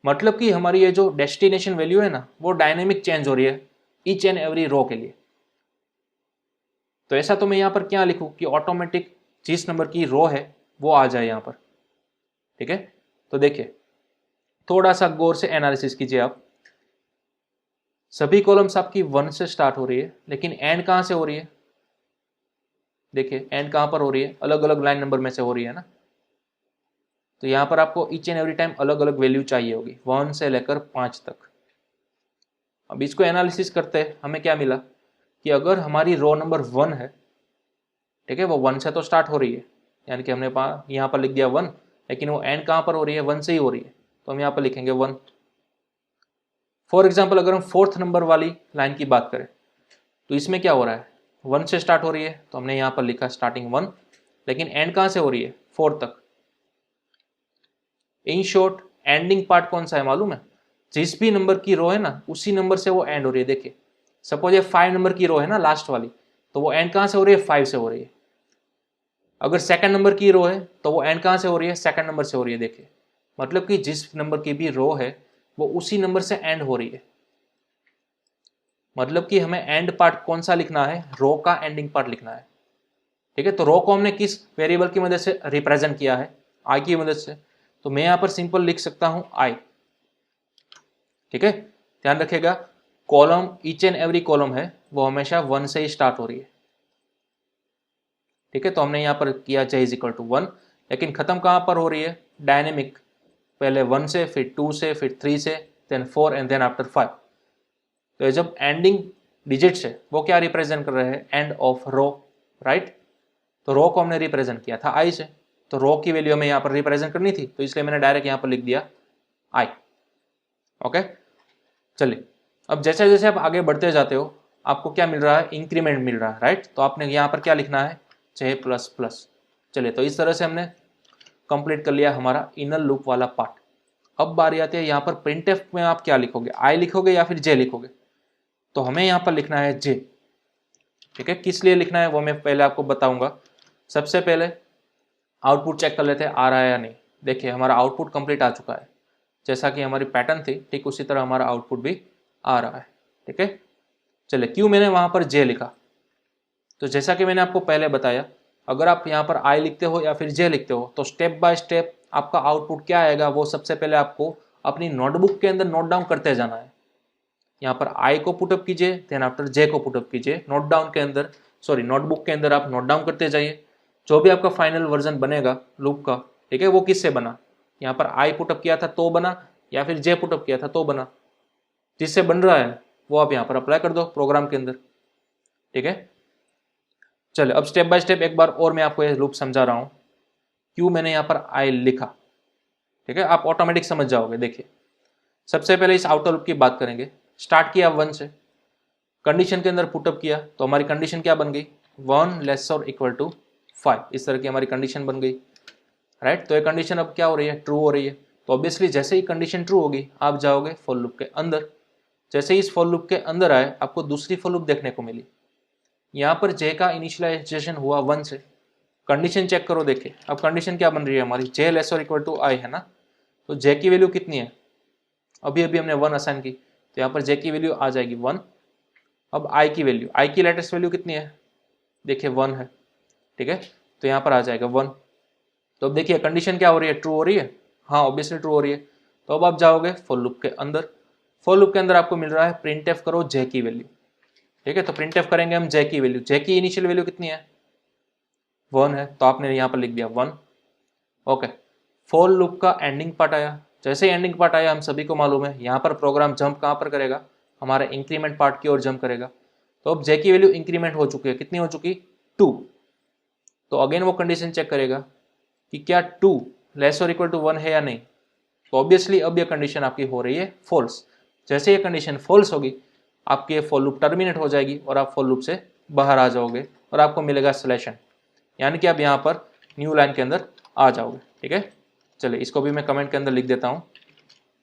मतलब कि हमारी ये जो डेस्टिनेशन वैल्यू है ना वो डायनेमिक चेंज हो रही है ईच एंड एवरी रो के लिए। तो ऐसा तो मैं यहाँ पर क्या लिखूँ कि ऑटोमेटिक जिस नंबर की रो है वो आ जाए यहाँ पर। ठीक है, तो देखिए थोड़ा सा गौर से एनालिसिस कीजिए आप। सभी कॉलम्स आपकी 1 से स्टार्ट हो रही है, लेकिन एंड कहाँ से हो रही है, देखिए एंड कहाँ पर हो रही है, अलग अलग लाइन नंबर में से हो रही है ना। तो यहाँ पर आपको ईच एंड एवरी टाइम अलग अलग वैल्यू चाहिए होगी 1 से लेकर 5 तक। अब इसको एनालिसिस करते हैं, हमें क्या मिला कि अगर हमारी रो नंबर 1 है, ठीक है, वो 1 से तो स्टार्ट हो रही है, यानी कि हमने यहाँ पर लिख दिया 1, लेकिन वो एंड कहाँ पर हो रही है, 1 से ही हो रही है, तो हम यहाँ पर लिखेंगे 1। फॉर एग्जाम्पल अगर हम फोर्थ नंबर वाली लाइन की बात करें तो इसमें क्या हो रहा है, 1 से स्टार्ट हो रही है, तो हमने यहाँ पर लिखा स्टार्टिंग 1, लेकिन एंड कहाँ से हो रही है, 4 तक। इन शॉर्ट एंडिंग पार्ट कौन सा है मालूम है, जिस भी नंबर की रो है ना उसी नंबर से वो एंड हो रही है। देखिए सपोज ये 5 नंबर की रो है ना लास्ट वाली, तो वो एंड कहाँ से हो रही है, 5 से हो रही है। अगर सेकंड नंबर की रो है तो वो एंड कहाँ से हो रही है, सेकंड नंबर से हो रही है। देखिए मतलब कि जिस नंबर की भी रो है वो उसी नंबर से एंड हो रही है। मतलब कि हमें एंड पार्ट कौन सा लिखना है, रो का एंडिंग पार्ट लिखना है। ठीक है, तो रो को हमने किस वेरिएबल की मदद से रिप्रेजेंट किया है, आई की मदद से, तो मैं यहाँ पर सिंपल लिख सकता हूं आई। ठीक है, ध्यान रखिएगा column each and every column है वो हमेशा 1 से ही स्टार्ट हो रही है। ठीक है, तो हमने यहाँ पर किया j इज इक्वल टू 1, लेकिन खत्म कहाँ पर हो रही है, डायनेमिक, पहले 1 से, फिर 2 से, फिर 3 से, देन 4 एंड देन आफ्टर 5। तो ये जब एंडिंग डिजिट्स है वो क्या रिप्रेजेंट कर रहे हैं, एंड ऑफ रो, राइट। तो रो को हमने रिप्रेजेंट किया था आई से, तो रो की वैल्यू हमें यहाँ पर रिप्रेजेंट करनी थी, तो इसलिए मैंने डायरेक्ट यहाँ पर लिख दिया आई। ओके, चलिए अब जैसे जैसे आप आगे बढ़ते जाते हो आपको क्या मिल रहा है, इंक्रीमेंट मिल रहा है, राइट। तो आपने यहाँ पर क्या लिखना है, j प्लस प्लस। चलिए तो इस तरह से हमने कंप्लीट कर लिया हमारा इनर लूप वाला पार्ट। अब बारी आती है यहाँ पर प्रिंटफ में आप क्या लिखोगे, आई लिखोगे या फिर j लिखोगे। तो हमें यहाँ पर लिखना है j। ठीक है, किस लिए लिखना है वो मैं पहले आपको बताऊंगा। सबसे पहले आउटपुट चेक कर लेते हैं आ रहा है या नहीं। देखिए हमारा आउटपुट कंप्लीट आ चुका है, जैसा कि हमारी पैटर्न थी ठीक उसी तरह हमारा आउटपुट भी आ रहा है। ठीक है, चलिए क्यों मैंने वहां पर j लिखा, तो जैसा कि मैंने आपको पहले बताया अगर आप यहाँ पर आई लिखते हो या फिर j लिखते हो तो स्टेप बाय स्टेप आपका आउटपुट क्या आएगा वो सबसे पहले आपको अपनी नोटबुक के अंदर नोट डाउन करते जाना है। यहाँ पर आई को पुटअप कीजिए, देन आफ्टर j को पुटअप कीजिए, नोट डाउन के अंदर, सॉरी नोटबुक के अंदर आप नोट डाउन करते जाइए। जो भी आपका फाइनल वर्जन बनेगा लूप का, ठीक है, वो किससे बना, यहाँ पर आई पुटअप किया था तो बना या फिर j पुटअप किया था तो बना। जिससे बन रहा है वो आप यहाँ पर अप्लाई कर दो प्रोग्राम के अंदर। ठीक है, चलिए अब स्टेप बाय स्टेप एक बार और मैं आपको ये लूप समझा रहा हूँ क्यों मैंने यहाँ पर आई लिखा। ठीक है, आप ऑटोमेटिक समझ जाओगे। देखिए सबसे पहले इस आउटर लूप की बात करेंगे। स्टार्ट किया 1 से, कंडीशन के अंदर पुटअप किया तो हमारी कंडीशन क्या बन गई, 1 लेस और इक्वल टू 5, इस तरह की हमारी कंडीशन बन गई, राइट। तो ये कंडीशन अब क्या हो रही है, ट्रू हो रही है। तो ऑब्वियसली जैसे ही कंडीशन ट्रू होगी आप जाओगे फॉर लूप के अंदर। जैसे ही इस फॉर लूप के अंदर आए आपको दूसरी फॉर लूप देखने को मिली। यहाँ पर j का इनिशियलाइजेशन हुआ 1 से, कंडीशन चेक करो। देखिए अब कंडीशन क्या बन रही है हमारी, j लेस और इक्वल टू i है ना, तो j की वैल्यू कितनी है अभी अभी हमने 1 असाइन की, तो यहाँ पर जे की वैल्यू आ जाएगी 1। अब आई की वैल्यू, आई की लेटेस्ट वैल्यू कितनी है, देखिए 1 है, ठीक है, तो यहाँ पर आ जाएगा 1। तो अब देखिए कंडीशन क्या हो रही है, ट्रू हो रही है, हाँ ऑब्वियसली ट्रू हो रही है। तो अब आप जाओगे फॉर लूप के अंदर, फॉर लूप के अंदर आपको मिल रहा है प्रिंट एफ करो जे की वैल्यू, ठीक है, तो प्रिंट एफ करेंगे हम जे की वैल्यू, जे की इनिशियल वैल्यू कितनी है 1 है, तो आपने यहाँ पर लिख दिया 1। ओके, फॉर लूप का एंडिंग पार्ट आया, जैसे ही एंडिंग पार्ट आया हम सभी को मालूम है यहाँ पर प्रोग्राम जंप कहाँ पर करेगा, हमारे इंक्रीमेंट पार्ट की ओर जंप करेगा। तो अब जे की वैल्यू इंक्रीमेंट हो चुकी है, कितनी हो चुकी 2। तो अगेन वो कंडीशन चेक करेगा कि क्या 2 लेस और इक्वल टू 1 है या नहीं। तो ऑब्वियसली अब ये कंडीशन आपकी हो रही है फॉल्स। जैसे ये कंडीशन फॉल्स होगी आपकी ये फॉर लूप टर्मिनेट हो जाएगी और आप फॉर लूप से बाहर आ जाओगे और आपको मिलेगा सिलेक्शन, यानी कि आप यहाँ पर न्यू लाइन के अंदर आ जाओगे, ठीक है। चलिए इसको भी मैं कमेंट के अंदर लिख देता हूँ,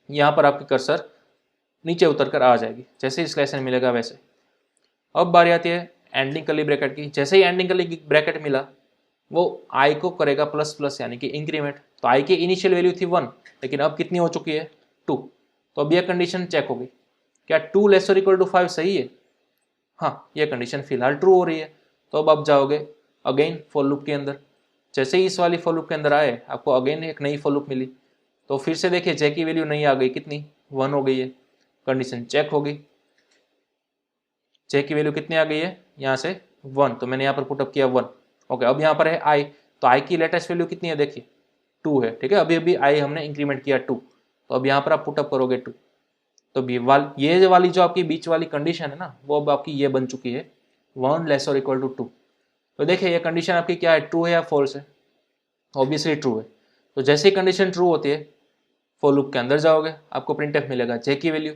यहाँ पर आपकी कर्सर नीचे उतर कर आ जाएगी, जैसे ही सिलेक्शन मिलेगा वैसे। अब बारी आती है एंडिंग कर्ली ब्रैकेट की, जैसे ही एंडिंग कर्ली ब्रैकेट मिला वो आई को करेगा प्लस प्लस यानी कि इंक्रीमेंट। तो आई की इनिशियल वैल्यू थी 1, लेकिन अब कितनी हो चुकी है 2। तो अब यह कंडीशन चेक होगी, क्या 2 लेस और इक्वल टू 5 सही है, हाँ यह कंडीशन फिलहाल ट्रू हो रही है। तो अब आप जाओगे अगेन फॉर लूप के अंदर, जैसे ही इस वाली फॉर लूप के अंदर आए आपको अगेन एक नई फॉर लूप मिली, तो फिर से देखिए जे की वैल्यू नहीं आ गई, कितनी 1 हो गई है, कंडीशन चेक होगी, जे की वैल्यू कितनी आ गई है यहाँ से 1, तो मैंने यहाँ पर पुटअप किया 1। ओके, अब यहाँ पर है आई, तो आई की लेटेस्ट वैल्यू कितनी है देखिए 2 है, ठीक है, अभी अभी आई हमने इंक्रीमेंट किया 2, तो अब यहाँ पर आप पुटअप करोगे 2। तो ये वाली जो आपकी बीच वाली कंडीशन है ना वो अब आपकी ये बन चुकी है 1 लेस और इक्वल टू 2। तो देखिए ये कंडीशन आपकी क्या है, ट्रू है या फॉल्स है, ऑब्वियसली ट्रू है। तो जैसे ही कंडीशन ट्रू होती है फॉर लूप के अंदर जाओगे आपको प्रिंट एफ मिलेगा जे की वैल्यू,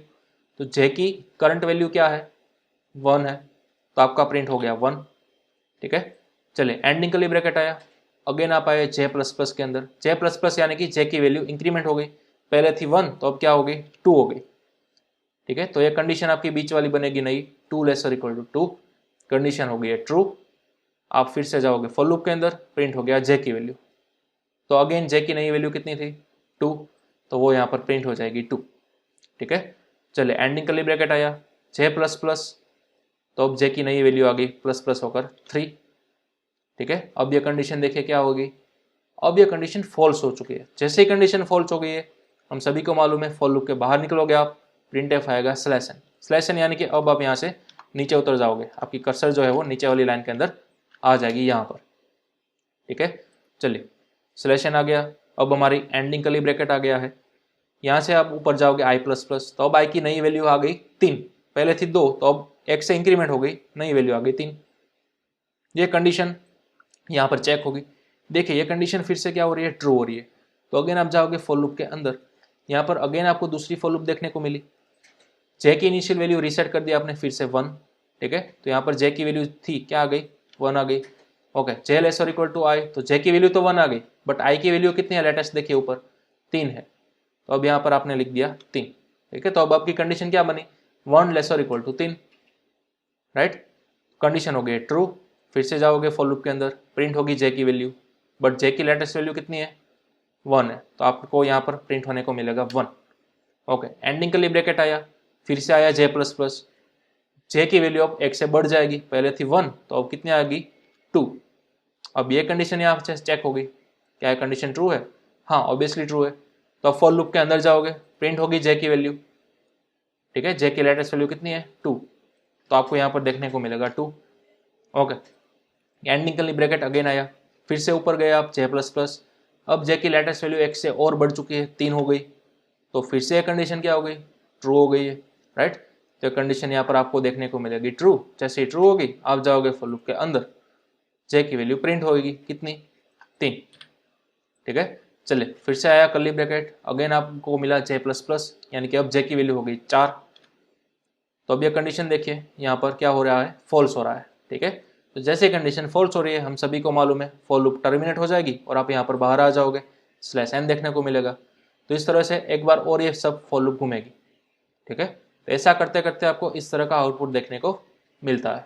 तो जे की करंट वैल्यू क्या है 1 है, तो आपका प्रिंट हो गया 1, ठीक है। चलिए एंडिंग कर्ली ब्रैकेट आया, अगेन आप आए जे प्लस प्लस के अंदर, जे प्लस प्लस यानी कि जे की वैल्यू इंक्रीमेंट हो गई, पहले थी 1 तो अब क्या हो गई 2 हो गई, ठीक है। तो ये कंडीशन आपकी बीच वाली बनेगी नई 2 लेस और इक्वल टू 2, कंडीशन हो गई है ट्रू। आप फिर से जाओगे फॉर लूप के अंदर, प्रिंट हो गया जे की वैल्यू, तो अगेन जे की नई वैल्यू कितनी थी 2, तो वो यहाँ पर प्रिंट हो जाएगी 2, ठीक है। चलिए एंडिंग कर्ली ब्रैकेट आया जे प्लस प्लस, तो अब जे की नई वैल्यू आ गई प्लस प्लस होकर 3, ठीक है। अब ये कंडीशन देखिए क्या होगी, अब ये कंडीशन फॉल्स हो चुकी है। जैसे ही कंडीशन फॉल्स हो गई है हम सभी को मालूम है फॉर लूप के बाहर निकलोगे आप, प्रिंट एफ आएगा स्लैशन, स्लैशन यानी कि अब आप यहाँ से नीचे उतर जाओगे, आपकी कर्सर जो है वो नीचे वाली लाइन के अंदर आ जाएगी यहाँ पर, ठीक है। चलिए स्लैशन आ गया, अब हमारी एंडिंग कर्ली ब्रैकेट आ गया है, यहाँ से आप ऊपर जाओगे आई प्लस प्लस, तो अब आई की नई वैल्यू आ गई 3, पहले थी 2 तो अब 1 से इंक्रीमेंट हो गई, नई वैल्यू आ गई 3। ये कंडीशन यहाँ पर चेक होगी, देखिए ये कंडीशन फिर से क्या हो रही है ट्रू हो रही है। तो अगेन आप जाओगे फॉर लूप के अंदर, यहाँ पर अगेन आपको दूसरी फॉर लूप देखने को मिली, जे की इनिशियल वैल्यू रीसेट कर दिया आपने फिर से 1, ठीक है। तो यहाँ पर जे की वैल्यू थी क्या आ गई 1 आ गई, ओके। जे लेस और इक्वल टू आई, तो जे की वैल्यू तो 1 आ गई बट आई की वैल्यू कितनी है लेटेस्ट देखिए ऊपर 3 है, तो अब यहाँ पर आपने लिख दिया 3, ठीक है। तो अब आपकी कंडीशन क्या बनी 1 लेस और इक्वल टू 3, राइट, कंडीशन हो गई ट्रू। फिर से जाओगे फॉर लूप के अंदर, प्रिंट होगी जे की वैल्यू, बट जे की लेटेस्ट वैल्यू कितनी है 1 है, तो आपको यहाँ पर प्रिंट होने को मिलेगा 1, ओके। एंडिंग कर्ली ब्रैकेट आया, फिर से आया जे प्लस प्लस, जे की वैल्यू अब 1 से बढ़ जाएगी, पहले थी 1 तो अब कितनी आएगी 2। अब ये कंडीशन यहाँ से चेक होगी, क्या कंडीशन ट्रू है, हाँ ऑब्वियसली ट्रू है। तो अब फॉर लूप के अंदर जाओगे, प्रिंट होगी जे की वैल्यू, ठीक है, जे की लेटेस्ट वैल्यू कितनी है 2, तो आपको यहाँ पर देखने को मिलेगा 2, okay. Ending curly bracket again आया, फिर से ऊपर गए आप जे प्लस प्लस, अब जे की लेटेस्ट वैल्यू 1 से और बढ़ चुकी है 3 हो गई, तो फिर से कंडीशन क्या हो गई ट्रू हो गई है, राइट। तो कंडीशन यहाँ पर आपको देखने को मिलेगी ट्रू। जैसे ही ट्रू होगी आप जाओगे फॉर लूप के अंदर, जे की वैल्यू प्रिंट होगी कितनी 3, ठीक है। चलिए फिर से आया कर्ली ब्रैकेट, अगेन आपको मिला जे प्लस प्लस, यानी कि अब जे की वैल्यू हो गई 4। तो अब ये कंडीशन देखिए यहाँ पर क्या हो रहा है फॉल्स हो रहा है, ठीक है। तो जैसे कंडीशन फॉल्स हो रही है हम सभी को मालूम है फॉर लूप टर्मिनेट हो जाएगी और आप यहाँ पर बाहर आ जाओगे, स्लैश एन देखने को मिलेगा। तो इस तरह से एक बार और ये सब फॉर लूप घूमेगी, ठीक है। तो ऐसा करते करते आपको इस तरह का आउटपुट देखने को मिलता है,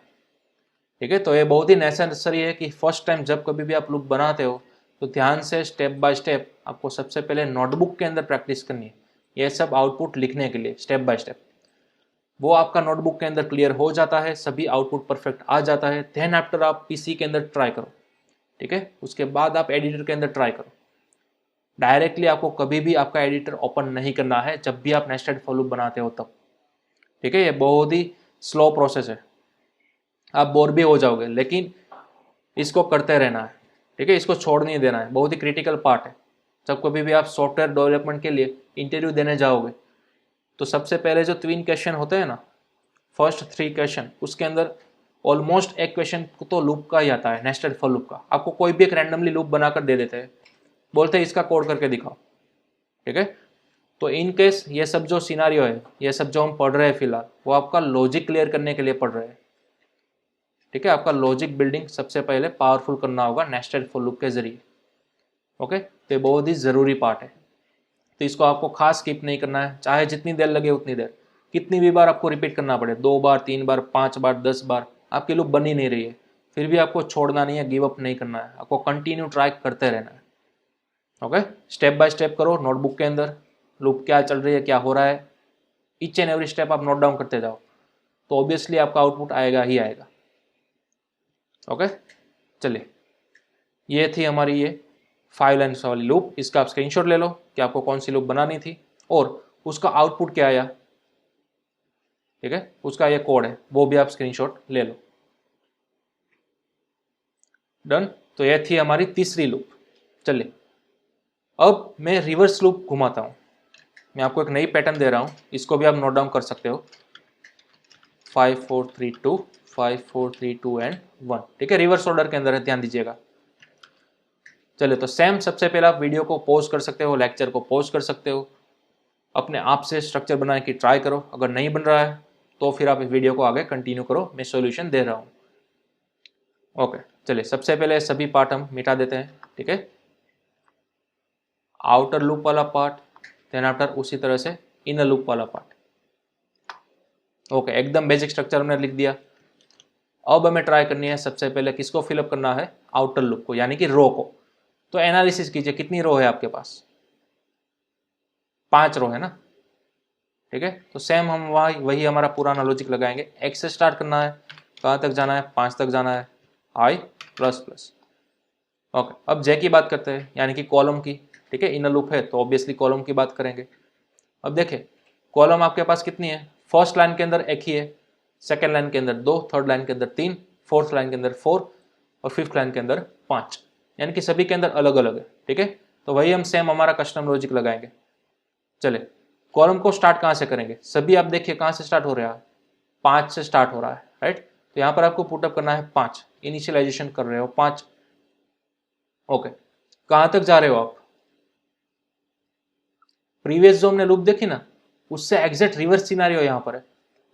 ठीक है। तो ये बहुत ही नेसेसरी है कि फर्स्ट टाइम जब कभी भी आप लूप बनाते हो तो ध्यान से स्टेप बाय स्टेप आपको सबसे पहले नोटबुक के अंदर प्रैक्टिस करनी है। ये सब आउटपुट लिखने के लिए स्टेप बाय स्टेप। वो आपका नोटबुक के अंदर क्लियर हो जाता है, सभी आउटपुट परफेक्ट आ जाता है। देन आफ्टर आप पीसी के अंदर ट्राई करो, ठीक है। उसके बाद आप एडिटर के अंदर ट्राई करो। डायरेक्टली आपको कभी भी आपका एडिटर ओपन नहीं करना है जब भी आप नेस्टेड फॉर लूप बनाते हो तब, ठीक है। ये बहुत ही स्लो प्रोसेस है, आप बोर भी हो जाओगे, लेकिन इसको करते रहना है, ठीक है। इसको छोड़ नहीं देना है, बहुत ही क्रिटिकल पार्ट है। जब कभी भी आप सॉफ्टवेयर डेवलपमेंट के लिए इंटरव्यू देने जाओगे तो सबसे पहले जो 3 क्वेश्चन होते हैं ना, फर्स्ट 3 क्वेश्चन, उसके अंदर ऑलमोस्ट एक क्वेश्चन तो लूप का ही आता है, नेस्टेड फॉर लूप का। आपको कोई भी एक रैंडमली लूप बनाकर दे देते हैं, बोलते हैं इसका कोड करके दिखाओ, ठीक है। तो इन केस ये सब जो सिनारियो है, ये सब जो हम पढ़ रहे हैं फिलहाल, वो आपका लॉजिक क्लियर करने के लिए पढ़ रहे हैं, ठीक है। आपका लॉजिक बिल्डिंग सबसे पहले पावरफुल करना होगा नेस्टेड फॉर लूप के जरिए, ओके। तो ये बहुत ही ज़रूरी पार्ट है, तो इसको आपको खास स्किप नहीं करना है, चाहे जितनी देर लगे उतनी देर, कितनी भी बार आपको रिपीट करना पड़े, 2 बार 3 बार 5 बार 10 बार, आपकी लूप बन ही नहीं रही है, फिर भी आपको छोड़ना नहीं है, गिव अप नहीं करना है, आपको कंटिन्यू ट्राई करते रहना है, ओके। स्टेप बाय स्टेप करो, नोटबुक के अंदर लूप क्या चल रही है, क्या हो रहा है, ईच एंड एवरी स्टेप आप नोट डाउन करते जाओ, तो ऑब्वियसली आपका आउटपुट आएगा ही आएगा, ओके। चलिए, ये थी हमारी ये 5 लाइन्स वाली लूप। इसका आप स्क्रीनशॉट ले लो कि आपको कौन सी लूप बनानी थी और उसका आउटपुट क्या आया, ठीक है। उसका ये कोड है, वो भी आप स्क्रीनशॉट ले लो। डन। तो ये थी हमारी तीसरी लूप। चलिए, अब मैं रिवर्स लूप घुमाता हूँ। मैं आपको एक नई पैटर्न दे रहा हूँ, इसको भी आप नोट डाउन कर सकते हो। 5 4 3 2 5 4 3 2 एंड 1, ठीक है। रिवर्स ऑर्डर के अंदर है, ध्यान दीजिएगा। चलिए, तो सेम सबसे पहले आप वीडियो को पॉज कर सकते हो, लेक्चर को पॉज कर सकते हो, अपने आप से स्ट्रक्चर बनाने की ट्राई करो। अगर नहीं बन रहा है तो फिर आप इस वीडियो को आगे कंटिन्यू करो, मैं सॉल्यूशन दे रहा हूँ, ओके। चलिए, सबसे पहले सभी पार्ट हम मिटा देते हैं, ठीक है। आउटर लूप वाला पार्ट, देन आफ्टर उसी तरह से इनर लूप वाला पार्ट, ओके। एकदम बेसिक स्ट्रक्चर हमने लिख दिया। अब हमें ट्राई करनी है सबसे पहले किसको फिलअप करना है, आउटर लूप को, यानी कि रो को। तो एनालिसिस कीजिए, कितनी रो है आपके पास, 5 रो है ना, ठीक है। तो सेम हम वही हमारा पुराना लॉजिक लगाएंगे। एक्स से स्टार्ट करना है, कहाँ तक जाना है, 5 तक जाना है, आई प्लस प्लस, ओके। अब जे की बात करते हैं, यानी कि कॉलम की, ठीक है। इनर लूप है तो ऑब्वियसली कॉलम की बात करेंगे। अब देखिए, कॉलम आपके पास कितनी है, फर्स्ट लाइन के अंदर एक ही है, सेकेंड लाइन के अंदर 2, थर्ड लाइन के अंदर 3, फोर्थ लाइन के अंदर 4 और फिफ्थ लाइन के अंदर 5, यानी कि सभी के अंदर अलग अलग है, ठीक है। तो वही हम सेम हमारा कस्टम लॉजिक लगाएंगे। चले, कॉलम को स्टार्ट कहाँ से करेंगे, सभी आप देखिए कहाँ से स्टार्ट हो रहा है, 5 से स्टार्ट हो रहा है, राइट। तो यहाँ पर आपको पुटअप करना है 5, इनिशियलाइजेशन कर रहे हो 5, ओके। कहाँ तक जा रहे हो आप, प्रीवियस जो हमने लूप देखी ना, उससे एग्जैक्ट रिवर्स सिनारियो यहाँ पर है।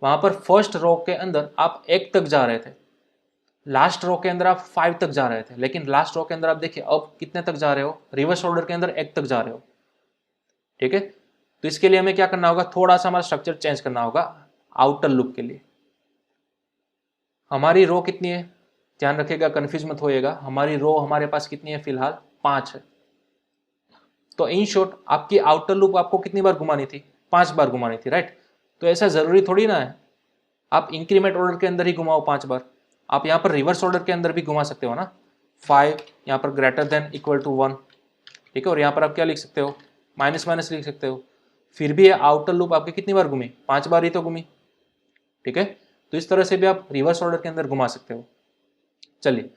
वहां पर फर्स्ट रो के अंदर आप 1 तक जा रहे थे, लास्ट रो के अंदर आप 5 तक जा रहे थे, लेकिन लास्ट रो के अंदर आप देखिए अब कितने तक जा रहे हो, रिवर्स ऑर्डर के अंदर 1 तक जा रहे हो, ठीक है। तो इसके लिए हमें क्या करना होगा, थोड़ा सा हमारा स्ट्रक्चर चेंज करना होगा आउटर लूप के लिए। हमारी रो कितनी है, ध्यान रखिएगा, कंफ्यूज मत होइएगा। हमारी रो हमारे पास कितनी है, फिलहाल 5 है। तो इन शॉर्ट आपकी आउटर लूप आपको कितनी बार घुमानी थी, 5 बार घुमानी थी, राइट। तो ऐसा जरूरी थोड़ी ना है आप इंक्रीमेंट ऑर्डर के अंदर ही घुमाओ 5 बार, आप यहाँ पर रिवर्स ऑर्डर के अंदर भी घुमा सकते हो ना। 5 यहाँ पर ग्रेटर देन इक्वल टू 1, ठीक है। और यहाँ पर आप क्या लिख सकते हो, माइनस माइनस लिख सकते हो। फिर भी आउटर लूप आपकी कितनी बार घूमी, 5 बार ही तो घूमी, ठीक है। तो इस तरह से भी आप रिवर्स ऑर्डर के अंदर घुमा सकते हो। चलिए,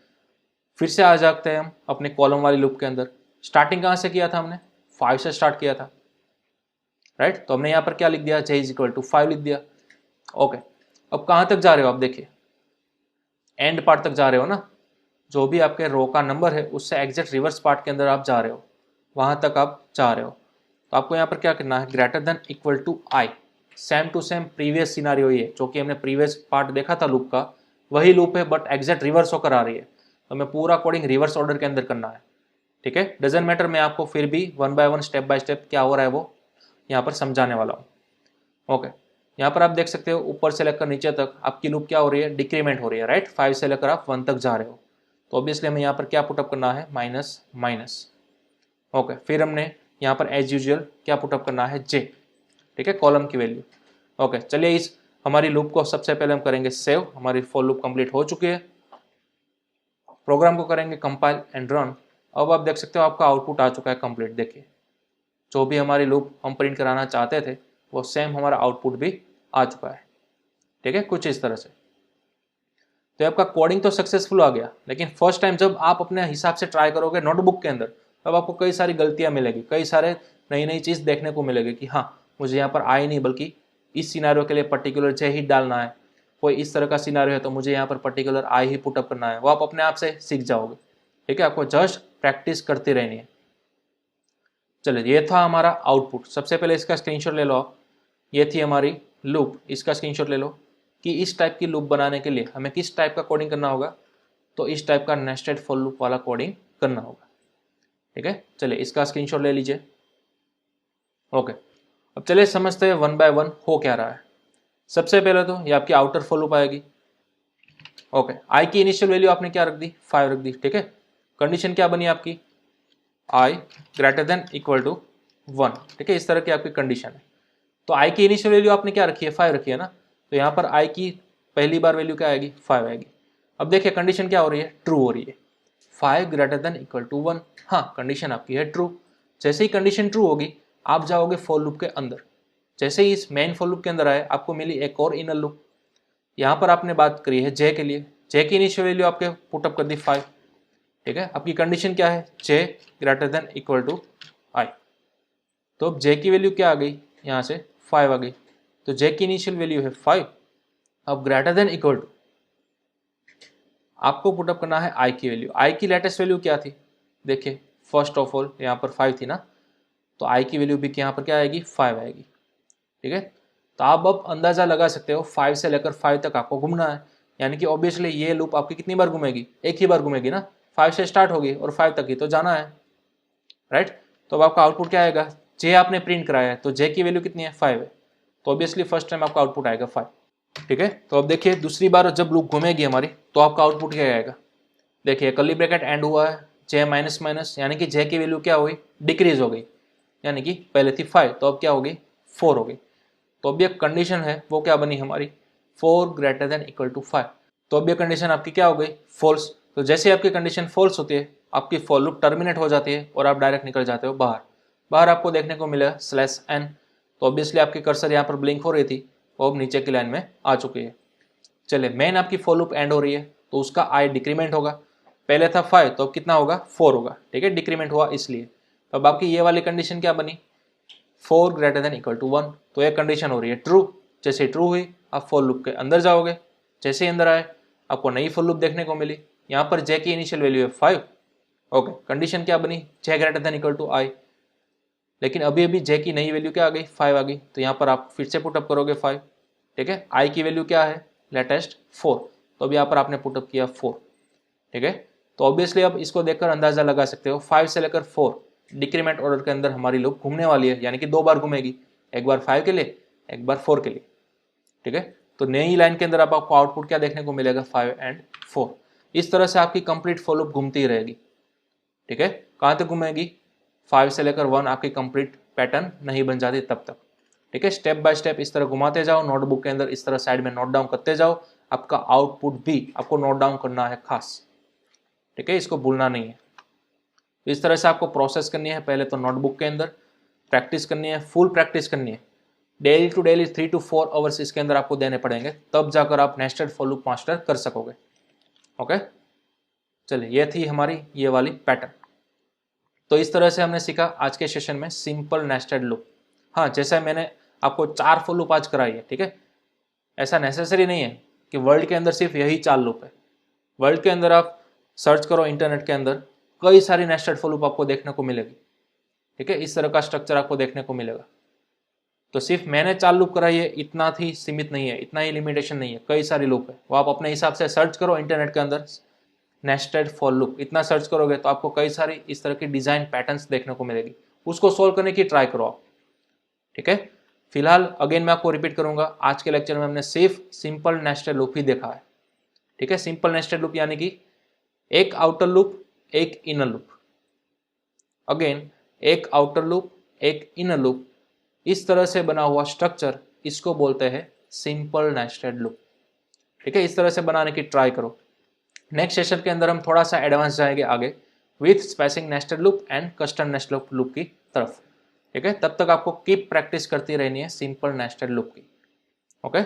फिर से आ जाते हैं हम अपने कॉलम वाली लूप के अंदर। स्टार्टिंग कहाँ से किया था हमने, 5 से स्टार्ट किया था, राइट। तो हमने यहाँ पर क्या लिख दिया, j इज इक्वल टू 5 लिख दिया, ओके। अब कहाँ तक जा रहे हो आप देखिए, एंड पार्ट तक जा रहे हो ना, जो भी आपके रो का नंबर है उससे एग्जैक्ट रिवर्स पार्ट के अंदर आप जा रहे हो, वहां तक आप जा रहे हो। तो आपको यहाँ पर क्या करना है, greater than equal to I, same to same previous scenario ही है, जो कि हमने प्रीवियस पार्ट देखा था लूप का, वही लूप है बट एग्जैक्ट रिवर्स होकर आ रही है। तो हमें पूरा कोडिंग रिवर्स ऑर्डर के अंदर करना है, ठीक है। डजंट मैटर, मैं आपको फिर भी 1 बाय 1 स्टेप बाय स्टेप क्या हो रहा है वो यहाँ पर समझाने वाला हूँ, ओके। यहाँ पर आप देख सकते हो ऊपर से लेकर नीचे तक आपकी लूप क्या हो रही है, डिक्रीमेंट हो रही है, राइट। 5 से लेकर आप 1 तक जा रहे हो, तो ऑब्वियसली हमें यहाँ पर क्या पुटअप करना है, माइनस माइनस, ओके। फिर हमने यहाँ पर एज यूजुअल क्या पुटअप करना है, जे, ठीक है, कॉलम की वैल्यू। ओके, चलिए इस हमारी लूप को सबसे पहले हम करेंगे सेव। हमारी फॉर लूप कंप्लीट हो चुकी है। प्रोग्राम को करेंगे कंपाइल एंड रन। अब आप देख सकते हो आपका आउटपुट आ चुका है कंप्लीट। देखिए जो भी हमारी लूप हम प्रिंट कराना चाहते थे वो सेम हमारा आउटपुट भी आ चुका है। ठीक है, कुछ इस तरह से। तो आपका कोडिंग तो सक्सेसफुल आ गया, लेकिन फर्स्ट टाइम जब आप अपने हिसाब से ट्राई करोगे नोटबुक के अंदर, तब आपको कई सारी गलतियां मिलेगी, कई सारे नई नई चीज़ देखने को मिलेगी कि हाँ मुझे यहाँ पर आई नहीं, बल्कि इस सिनारियो के लिए पर्टिकुलर जे ही डालना है। कोई इस तरह का सिनारियो है तो मुझे यहाँ पर पर्टिकुलर आई ही पुटअप करना है। वो आप अपने आप से सीख जाओगे। ठीक है, आपको जस्ट प्रैक्टिस करती रहनी है। चलिए, ये था हमारा आउटपुट। सबसे पहले इसका स्क्रीनशॉट ले लो आप। ये थी हमारी लूप, इसका स्क्रीनशॉट ले लो कि इस टाइप की लूप बनाने के लिए हमें किस टाइप का कोडिंग करना होगा। तो इस टाइप का नेस्टेड फॉर लूप वाला कोडिंग करना होगा। ठीक है, चलिए इसका स्क्रीनशॉट ले लीजिए। ओके, अब चलिए समझते हैं वन बाय वन हो क्या रहा है। सबसे पहले तो ये आपकी आउटर फॉर लूप आएगी। ओके, आई की इनिशियल वैल्यू आपने क्या रख दी, 5 रख दी। ठीक है, कंडीशन क्या बनी आपकी, आई ग्रेटर देन इक्वल टू 1। ठीक है, इस तरह की आपकी कंडीशन है। तो आई की इनिशियल वैल्यू आपने क्या रखी है, 5 रखी है ना। तो यहाँ पर आई की पहली बार वैल्यू क्या आएगी, 5 आएगी। अब देखिए कंडीशन क्या हो रही है, ट्रू हो रही है। 5 ग्रेटर देन इक्वल टू 1। हाँ, कंडीशन आपकी है ट्रू। जैसे ही कंडीशन ट्रू होगी आप जाओगे फॉर लूप के अंदर। जैसे ही इस मेन फॉर लूप के अंदर आए आपको मिली एक और इनर लूप। यहाँ पर आपने बात करी है जे के लिए। जे की इनिशियल वैल्यू आपके पुटअप कर दी 5। ठीक है, आपकी कंडीशन क्या है, जे ग्रेटर देन इक्वल टू आई। तो अब जे की वैल्यू क्या आ गई, यहाँ से 5 आ गई। तो जे की इनिशियल वैल्यू है 5। अब ग्रेटर देन इक्वल टू आपको पुटअप करना है आई की वैल्यू। आई की लेटेस्ट वैल्यू क्या थी, देखिए फर्स्ट ऑफ ऑल यहाँ पर 5 थी ना, तो आई की वैल्यू भी यहाँ पर क्या आएगी, 5 आएगी। ठीक है, तो आप अब अंदाजा लगा सकते हो 5 से लेकर 5 तक आपको घूमना है। यानी कि ऑब्वियसली ये लूप आपकी कितनी बार घूमेगी, एक ही बार घूमेगी ना। 5 से स्टार्ट होगी और 5 तक ही तो जाना है, राइट। तो अब आपका आउटपुट क्या आएगा, जे आपने प्रिंट कराया है तो जे की वैल्यू कितनी है, 5 है। तो ऑब्वियसली फर्स्ट टाइम आपका आउटपुट आएगा 5। ठीक है, तो अब देखिए दूसरी बार जब लूप घूमेगी हमारी तो आपका आउटपुट क्या आएगा। देखिए कर्ली ब्रैकेट एंड हुआ है, जे माइनस माइनस, यानी कि जे की वैल्यू क्या हुई, डिक्रीज हो गई। यानी कि पहले थी 5 तो अब क्या होगी, 4 हो गई। तो अब ये कंडीशन है वो क्या बनी हमारी, 4 ग्रेटर देन इक्वल टू 5। तो अब ये कंडीशन आपकी क्या हो गई, फॉल्स। तो जैसे आपकी कंडीशन फॉल्स होती है आपकी फॉर लूप टर्मिनेट हो जाती है और आप डायरेक्ट निकल जाते हो बाहर। बाहर आपको देखने को मिलेगा /n। तो ऑब्वियसली आपकी कर्सर यहाँ पर ब्लिंक हो रही थी, वो अब नीचे की लाइन में आ चुकी है। चलिए मेन आपकी फॉर लूप एंड हो रही है तो उसका आई डिक्रीमेंट होगा। पहले था 5 तो अब कितना होगा, 4 होगा। ठीक है, डिक्रीमेंट हुआ इसलिए। तो अब आपकी ये वाली कंडीशन क्या बनी, 4 ग्रेटर देन इक्वल टू 1। तो ये कंडीशन हो रही है ट्रू। जैसे ट्रू हुई आप फॉर लूप के अंदर जाओगे। जैसे ही अंदर आए आपको नई फॉर लूप देखने को मिली। यहाँ पर जे की इनिशियल वैल्यू है 5। ओके, कंडीशन क्या बनी, जे ग्रेटर देन इक्वल टू आई। लेकिन अभी अभी जे की नई वैल्यू क्या आ गई, 5 आ गई। तो यहाँ पर आप फिर से पुटअप करोगे 5। ठीक है, आई की वैल्यू क्या है, लेटेस्ट 4। तो अभी यहाँ पर आपने पुटअप किया 4। ठीक है, तो ऑब्वियसली अब इसको देखकर अंदाजा लगा सकते हो 5 से लेकर 4 डिक्रीमेंट ऑर्डर के अंदर हमारी लूप घूमने वाली है। यानी कि 2 बार घूमेगी, एक बार 5 के लिए, एक बार 4 के लिए। ठीक है, तो नई लाइन के अंदर आपको आउटपुट क्या देखने को मिलेगा, 5 एंड 4। इस तरह से आपकी कंप्लीट फॉर लूप घूमती ही रहेगी। ठीक है, कहाँ तक घूमेगी, 5 से लेकर 1 आपकी कंप्लीट पैटर्न नहीं बन जाती तब तक। ठीक है, स्टेप बाय स्टेप इस तरह घुमाते जाओ नोटबुक के अंदर, इस तरह साइड में नोट डाउन करते जाओ। आपका आउटपुट भी आपको नोट डाउन करना है खास। ठीक है, इसको भूलना नहीं है। इस तरह से आपको प्रोसेस करनी है। पहले तो नोटबुक के अंदर प्रैक्टिस करनी है, फुल प्रैक्टिस करनी है। Daily to daily 3 to 4 hours इसके अंदर आपको देने पड़ेंगे, तब जाकर आप नेस्टेड फॉर लूप मास्टर कर सकोगे। ओके, चलिए ये थी हमारी ये वाली पैटर्न। तो इस तरह से हमने सीखा आज के सेशन में सिंपल नेस्टेड लूप। हाँ, जैसा मैंने आपको 4 फॉर लूप आज कराई है। ठीक है, ऐसा नेसेसरी नहीं है कि वर्ल्ड के अंदर सिर्फ यही 4 लूप है। वर्ल्ड के अंदर आप सर्च करो इंटरनेट के अंदर, कई सारी नेस्टेड फॉर लूप आपको देखने को मिलेगी। ठीक है, इस तरह का स्ट्रक्चर आपको देखने को मिलेगा। तो सिर्फ मैंने 4 लूप कराई है इतना ही सीमित नहीं है, इतना ही लिमिटेशन नहीं है, कई सारी लूप है। वो आप अपने हिसाब से सर्च करो इंटरनेट के अंदर नेस्टेड फॉर लूप, इतना सर्च करोगे तो आपको कई सारी इस तरह की डिजाइन पैटर्न्स देखने को मिलेगी। उसको सोल्व करने की ट्राई करो आप। ठीक है, फिलहाल अगेन मैं आपको रिपीट करूंगा, आज के लेक्चर में हमने सिर्फ सिंपल नेस्टेड लूप ही देखा है। ठीक है, सिंपल नेस्टेड लूप यानी कि एक आउटर लूप एक इनर लूप, अगेन एक आउटर लूप एक इनर लूप, इस तरह से बना हुआ स्ट्रक्चर, इसको बोलते हैं सिंपल नेस्टेड लूप। ठीक है, इस तरह से बनाने की ट्राई करो। नेक्स्ट सेशन के अंदर हम थोड़ा सा एडवांस जाएंगे आगे with spacing nested loop and custom nested loop की तरफ। ठीक है, तब तक आपको कीप प्रैक्टिस करती रहनी है सिंपल नेस्टेड लूप की। ओके।